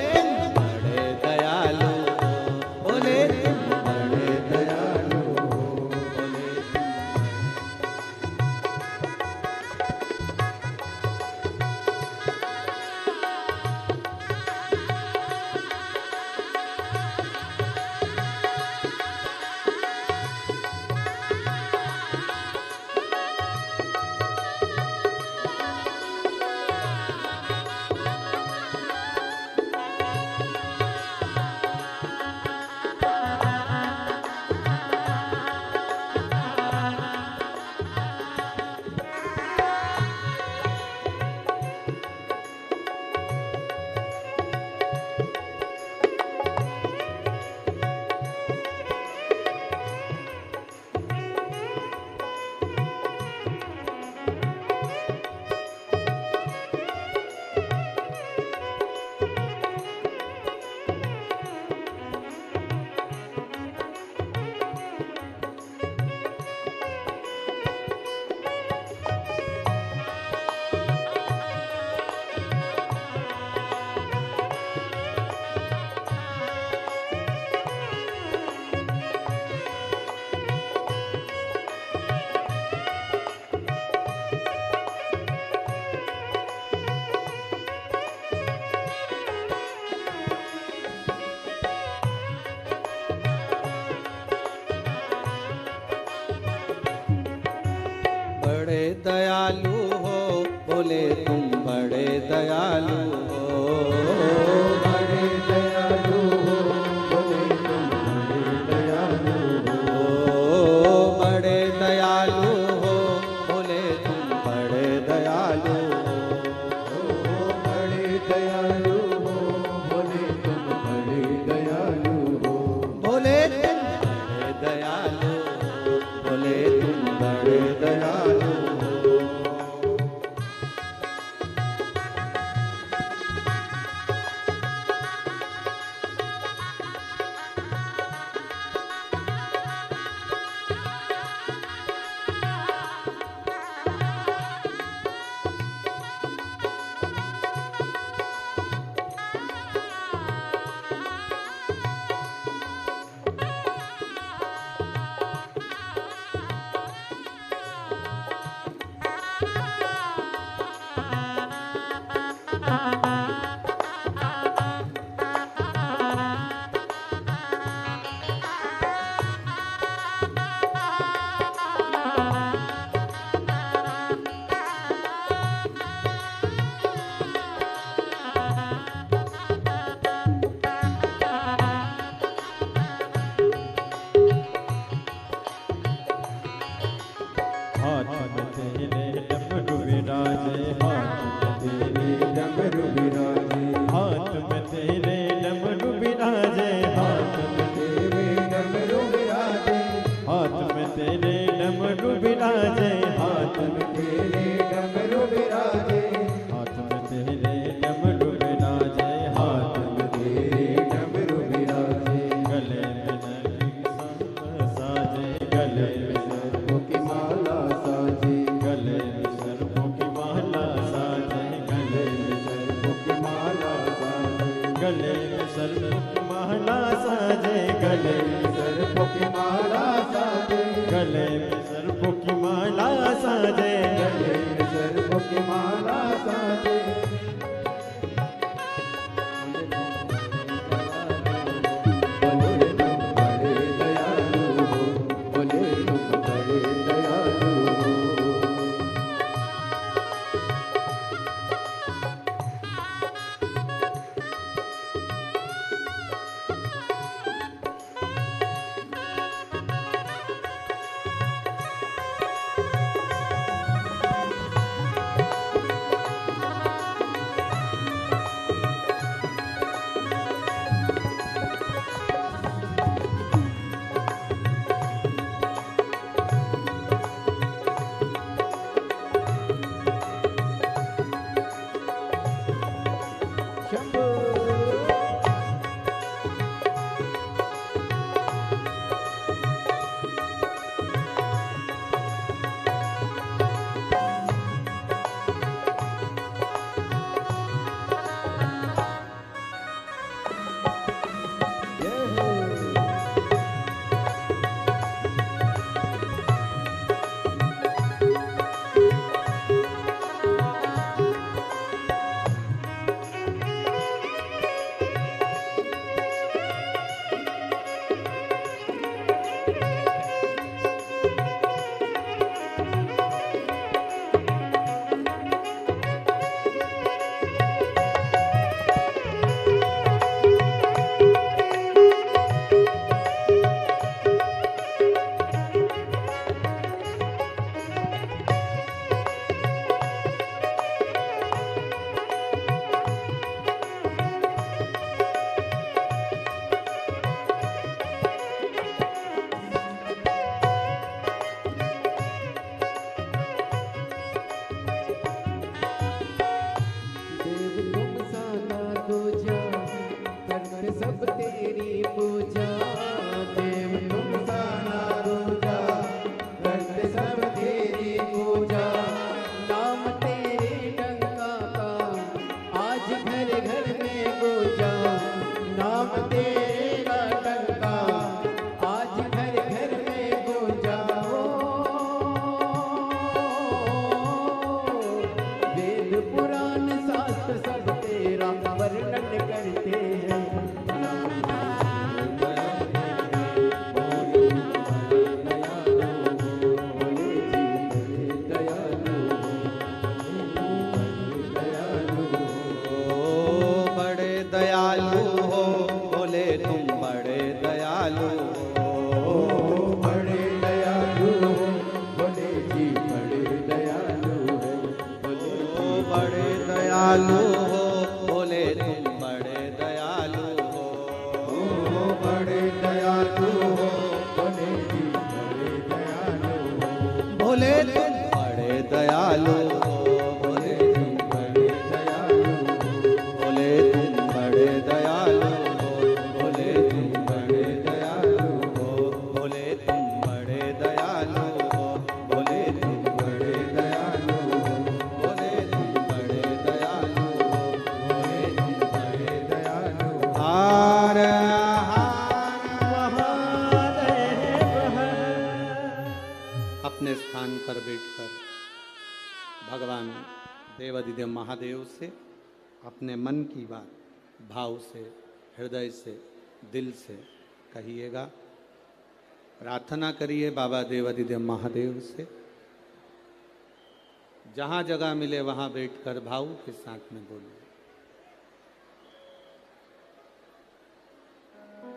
A: बोले तुम बड़े दयालु हो, बड़े दयालु हो, बोले तुम बड़े दयालु हो, बड़े दयालु हो, बोले तुम बड़े दयालु हो, बोले तुम बड़े दयालु, बोले तुम बड़े दयालु।
B: हाथ में तेरे डमरू विराजे, हाथ में तेरे डमरू विराजे, हाथ में तेरे डमरू विराजे, हाथ में तेरे डमरू विराजे, हाथ में तेरे डमरू विराजे, हाथ में तेरे डमरू विराजे, हाथ में तेरे डमरू विराजे, हाथ में तेरे डमरू विराजे, गले में नरगिस साजे, गले में सर्पों की माला साजे, गले में सर्पों की माला साजे, गले में सर्पों की माला साजे, गले में सर्पों की माला साजे, गले में सर्पों की माला साजे, गले में सर्पों की माला साजे, गले में सर्पों की माला साजे। बोले तुम बड़े दयालु हो, बोले तुम बड़े दयालु हो। सब तेरी पूजा, देव तुम साना दूजा, करते सब तेरी पूजा। नाम तेरे डंका का आज घर घर में गूंजा, नाम तेरा डंका आज घर घर में गूंजा। वेद पुराण शास्त्र सब तेरा वर्णन करते हैं।
A: दयालु हो बोले तुम बड़े दयालु हो, बड़े दयालु हो बोले जी बड़े दयालु हो, बोले तुम बड़े दयालु हो, बोले तुम बड़े दयालु हो, बोले तुम बड़े दयालु हो, बोले तुम बड़े दयालु हो, बोले तुम बड़े दयालु हो, बोले तुम बड़े दयालु हो, बोले तुम बड़े दयालु हो, बोले तुम बड़े दयालु हो। हार अपने स्थान पर बैठकर भगवान देवाधिदेव महादेव से अपने मन की बात भाव से, हृदय से, दिल से कहिएगा। प्रार्थना करिए बाबा देवाधिदेव महादेव से। जहाँ जगह मिले वहाँ बैठकर भाव के साथ में बोलिए।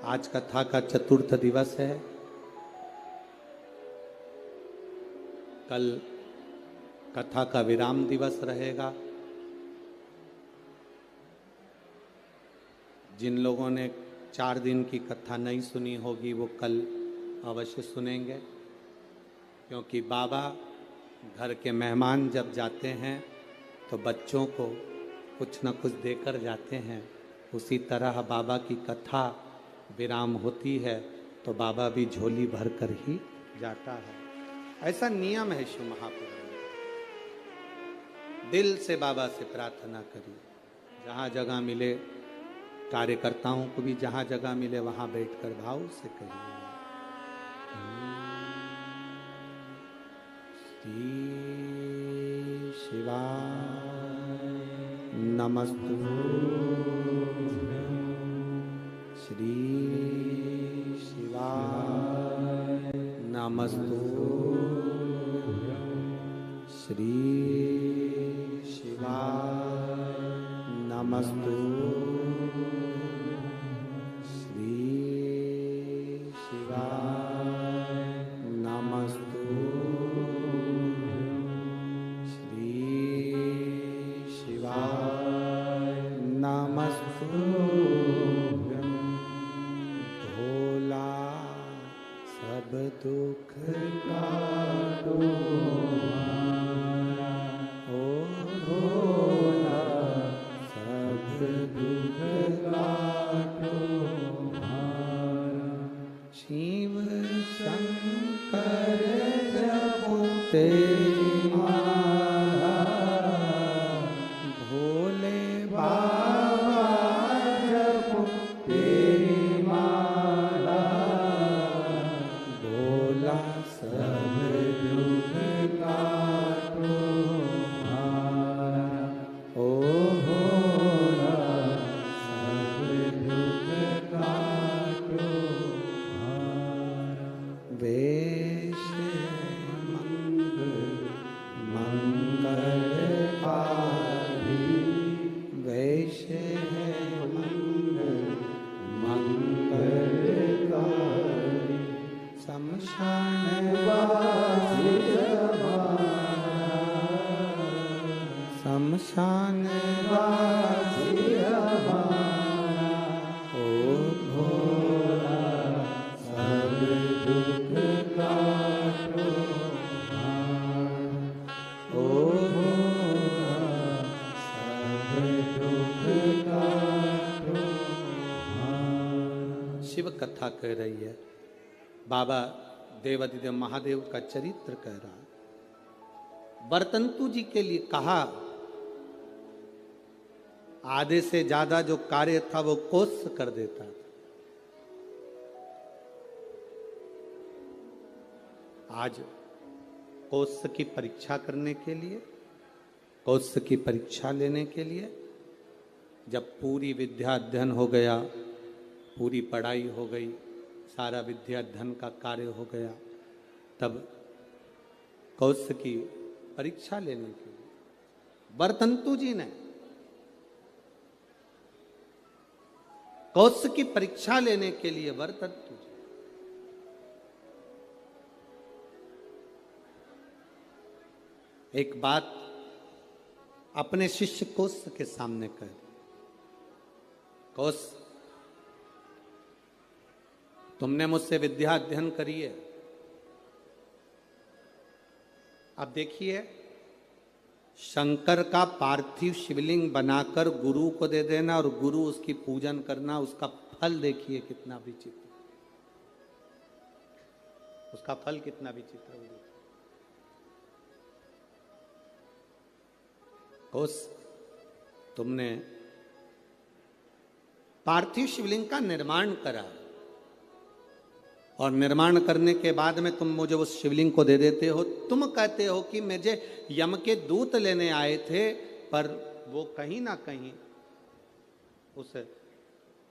A: आज कथा का चतुर्थ दिवस है। कल कथा का विराम दिवस रहेगा। जिन लोगों ने 4 दिन की कथा नहीं सुनी होगी वो कल अवश्य सुनेंगे, क्योंकि बाबा घर के मेहमान जब जाते हैं तो बच्चों को कुछ न कुछ देकर जाते हैं। उसी तरह बाबा की कथा विराम होती है तो बाबा भी झोली भर कर ही जाता है। ऐसा नियम है शिव महापुराण में। दिल से बाबा से प्रार्थना करिए, जहाँ जगह मिले, कार्यकर्ताओं को भी जहाँ जगह मिले वहाँ बैठकर भाव से कहिए, श्री शिवाय नमस्तुभ्यं, श्री शिवाय नमस्तुभ्यं, श्री शिवाय नमस्तुभ्यं, श्री शिवाय नमस्तुभ्यं, श्री शिवाय नमस्तुभ्यं। भोला सब दुख काटो हमारा, ओ भोला सब दुख काटो हमारा। शिव शंकर जपो तेरी माला, भोले बाबा जपो तेरी माला, भोला सब दुख काटो हमारा, ओ भोला सब दुख काटो हमारा। वेश मंगलकारी, वेश है मंगलकारी, शमशान वासी हमारा, शमशान वासी हमारा, ओ भोला सब दुख काटो हमारा, ओ भोला सब दुख काटो हमारा। शिव कथा कह रही है, बाबा देवादिदेव महादेव का चरित्र कह रहा है। बरतंतु जी के लिए कहा, आधे से ज्यादा जो कार्य था वो कोस कर देता था। आज कोस की परीक्षा करने के लिए, कोस की परीक्षा लेने के लिए, जब पूरी विद्या अध्ययन हो गया, पूरी पढ़ाई हो गई, सारा विद्या अध्ययन का कार्य हो गया, तब कौश की परीक्षा लेने के लिए बरतंतु जी ने कौश की परीक्षा लेने के लिए बरतंतु जी एक बात अपने शिष्य कौश के सामने कह दी, कौश तुमने मुझसे विद्या अध्ययन करी है, अब देखिए शंकर का पार्थिव शिवलिंग बनाकर गुरु को दे देना और गुरु उसकी पूजन करना, उसका फल देखिए कितना विचित्र, उसका फल कितना विचित्र हो। कौश तुमने पार्थिव शिवलिंग का निर्माण करा और निर्माण करने के बाद में तुम मुझे उस शिवलिंग को दे देते हो। तुम कहते हो कि मुझे यम के दूत लेने आए थे, पर वो कहीं ना कहीं उस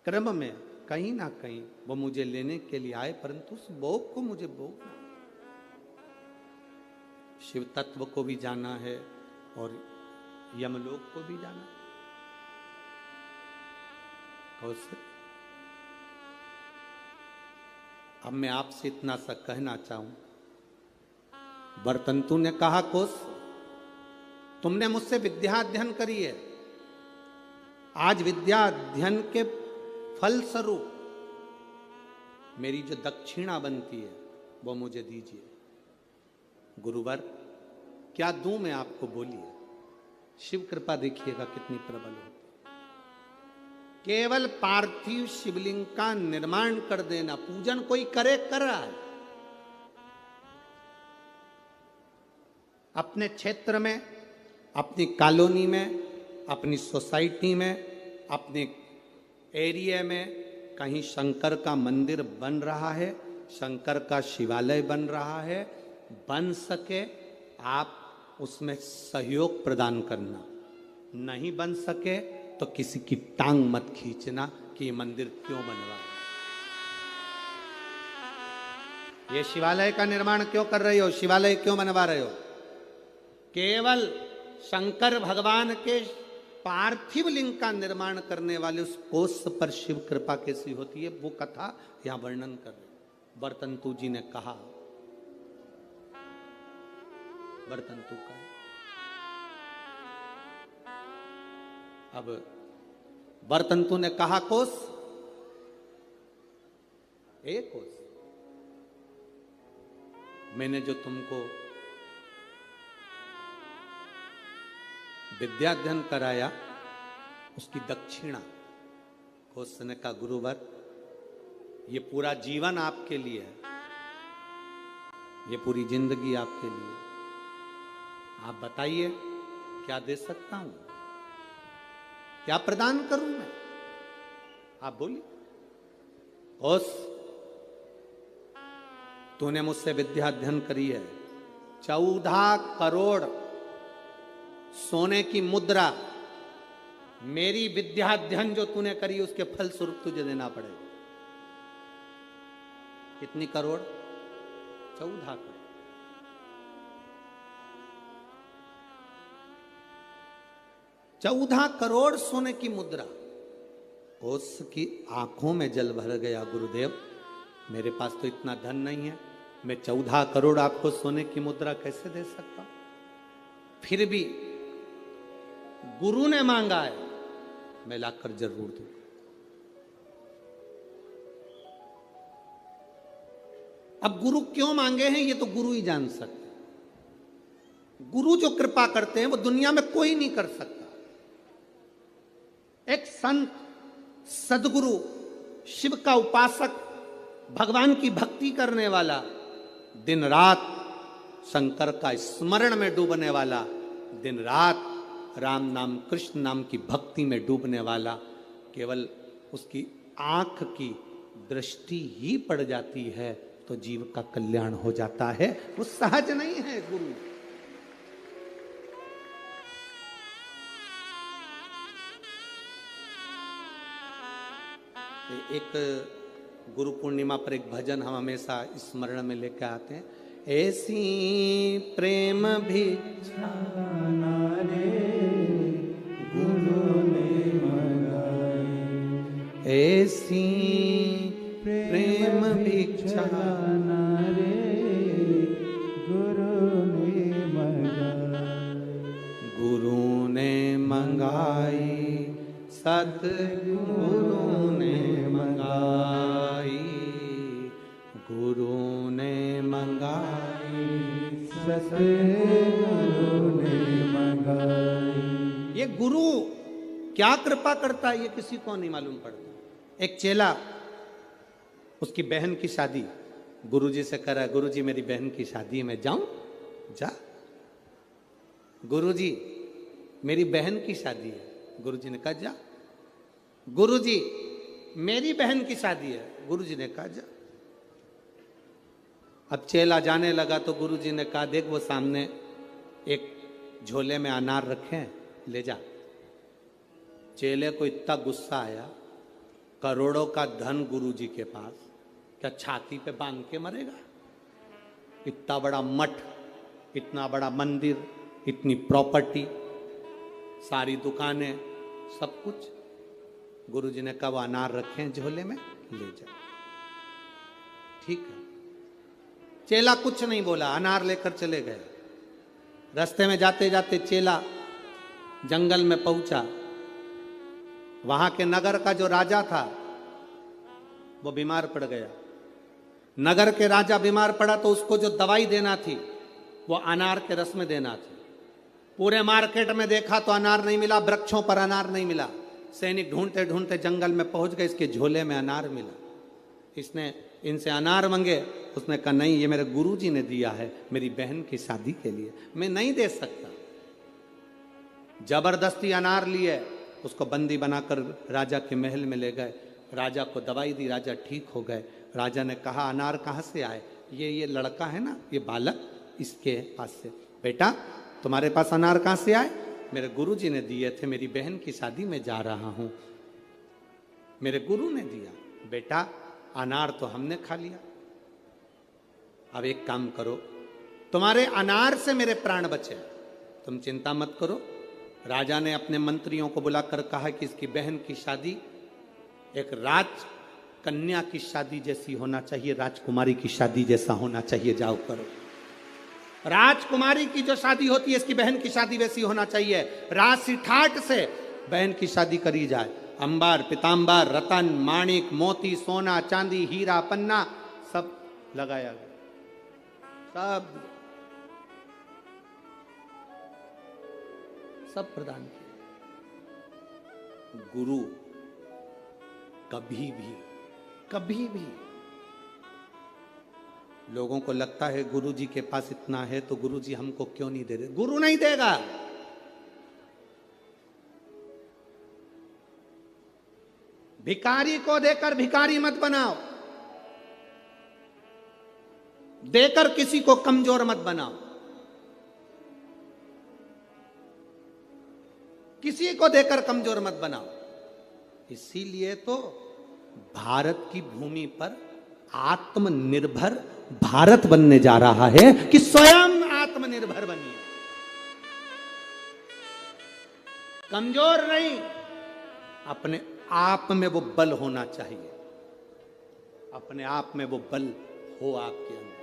A: क्रम में कहीं ना कहीं वो मुझे लेने के लिए आए, परंतु उस भोग को मुझे भोगना, शिव तत्व को भी जाना है और यमलोक को भी जाना। कौशल, अब मैं आपसे इतना सा कहना चाहूं वर्तंतु ने कहा, कोस तुमने मुझसे विद्या अध्ययन करी है, आज विद्या अध्ययन के फल स्वरूप मेरी जो दक्षिणा बनती है वो मुझे दीजिए। गुरुवर क्या दूं मैं आपको, बोलिए। शिव कृपा देखिएगा कितनी प्रबल होती। केवल पार्थिव शिवलिंग का निर्माण कर देना, पूजन कोई करे कर रहा है, अपने क्षेत्र में, अपनी कॉलोनी में, अपनी सोसाइटी में, अपने एरिया में कहीं शंकर का मंदिर बन रहा है, शंकर का शिवालय बन रहा है, बन सके आप उसमें सहयोग प्रदान करना, नहीं बन सके तो किसी की टांग मत खींचना कि ये मंदिर क्यों बनवा है, ये शिवालय का निर्माण क्यों कर रहे हो, शिवालय क्यों बनवा रहे हो। केवल शंकर भगवान के पार्थिव लिंग का निर्माण करने वाले उस कोष पर शिव कृपा कैसी होती है, वो कथा यहां वर्णन कर रहे। वर्तंतु जी ने कहा, वर्तंतु का अब वर्तंतु ने कहा, कोष एक कोष मैंने जो तुमको विद्याध्ययन कराया उसकी दक्षिणा। कोष ने कहा, गुरुवर ये पूरा जीवन आपके लिए है, ये पूरी जिंदगी आपके लिए, आप बताइए क्या दे सकता हूं, क्या प्रदान करूं मैं, आप बोलिए। कोष तूने मुझसे विद्या अध्ययन करी है, 14 करोड़ सोने की मुद्रा मेरी विद्या अध्ययन जो तूने करी उसके फल स्वरूप तुझे देना पड़ेगा। कितनी करोड़? 14 करोड़। 14 करोड़ सोने की मुद्रा। उसकी आंखों में जल भर गया, गुरुदेव मेरे पास तो इतना धन नहीं है, मैं 14 करोड़ आपको सोने की मुद्रा कैसे दे सकता हूं। फिर भी गुरु ने मांगा है, मैं लाकर जरूर दूंगा। अब गुरु क्यों मांगे हैं ये तो गुरु ही जान सकते। गुरु जो कृपा करते हैं वो दुनिया में कोई नहीं कर सकता। एक संत, सदगुरु, शिव का उपासक, भगवान की भक्ति करने वाला, दिन रात शंकर का स्मरण में डूबने वाला, दिन रात राम नाम कृष्ण नाम की भक्ति में डूबने वाला, केवल उसकी आंख की दृष्टि ही पड़ जाती है तो जीव का कल्याण हो जाता है। वो सहज नहीं है गुरु। एक गुरु पूर्णिमा पर एक भजन हम हमेशा स्मरण में लेकर आते हैं। ऐसी प्रेम भिक्षा रे गुरु ने मंगाई, ऐसी प्रेम भिक्षा रे गुरु ने मंगाई, गुरु ने मंगाई, सतगुरु ने मंगाई, गुरु ने मंगाई, सतगुरु ने मंगाई। ये गुरु क्या कृपा करता है ये किसी को नहीं मालूम पड़ता। एक चेला, उसकी बहन की शादी, गुरुजी से कह रहा है, गुरुजी मेरी बहन की शादी है, मैं जाऊं? जा। गुरुजी मेरी बहन की शादी है। गुरुजी ने कहा जा। गुरुजी मेरी बहन की शादी है। गुरुजी ने कहा जा। अब चेला जाने लगा तो गुरुजी ने कहा, देख वो सामने एक झोले में अनार रखे हैं, ले जा। चेले को इतना गुस्सा आया, करोड़ों का धन गुरुजी के पास, क्या छाती पे बांध के मरेगा? इतना बड़ा मठ, इतना बड़ा मंदिर, इतनी प्रॉपर्टी, सारी दुकानें, सब कुछ। गुरुजी ने कहा वो अनार रखे हैं झोले में, ले जा। ठीक है। चेला कुछ नहीं बोला, अनार लेकर चले गए। रास्ते में जाते जाते चेला जंगल में पहुंचा। वहां के नगर का जो राजा था वो बीमार पड़ गया। नगर के राजा बीमार पड़ा तो उसको जो दवाई देना थी वो अनार के रस में देना थी। पूरे मार्केट में देखा तो अनार नहीं मिला, वृक्षों पर अनार नहीं मिला। सैनिक ढूंढते ढूंढते जंगल में पहुंच गए, इसके झोले में अनार मिला। इसने इनसे अनार मांगे, उसने कहा नहीं, ये मेरे गुरुजी ने दिया है मेरी बहन की शादी के लिए, मैं नहीं दे सकता। जबरदस्ती अनार लिए, उसको बंदी बनाकर राजा के महल में ले गए। राजा को दवाई दी, राजा ठीक हो गए। राजा ने कहा अनार कहाँ से आए? ये लड़का है ना, ये बालक, इसके पास से। बेटा तुम्हारे पास अनार कहाँ से आए? मेरे गुरुजी ने दिए थे, मेरी बहन की शादी में जा रहा हूं, मेरे गुरु ने दिया। बेटा अनार तो हमने खा लिया, अब एक काम करो, तुम्हारे अनार से मेरे प्राण बचे, तुम चिंता मत करो। राजा ने अपने मंत्रियों को बुलाकर कहा कि इसकी बहन की शादी एक राज कन्या की शादी जैसी होना चाहिए, राजकुमारी की शादी जैसा होना चाहिए, जाओ करो। राजकुमारी की जो शादी होती है इसकी बहन की शादी वैसी होना चाहिए। राशि ठाट से बहन की शादी करी जाए। अंबार, पीतांबर, रतन, माणिक, मोती, सोना, चांदी, हीरा, पन्ना सब लगाया गया, सब प्रदान किया। गुरु कभी भी लोगों को लगता है गुरुजी के पास इतना है तो गुरुजी हमको क्यों नहीं दे रहे? गुरु नहीं देगा। भिखारी को देकर भिखारी मत बनाओ, देकर किसी को कमजोर मत बनाओ। किसी को देकर कमजोर मत बनाओ। इसीलिए तो भारत की भूमि पर आत्मनिर्भर भारत बनने जा रहा है कि स्वयं आत्मनिर्भर बनिए, कमजोर नहीं, अपने आप में वो बल होना चाहिए, अपने आप में वो बल हो आपके अंदर।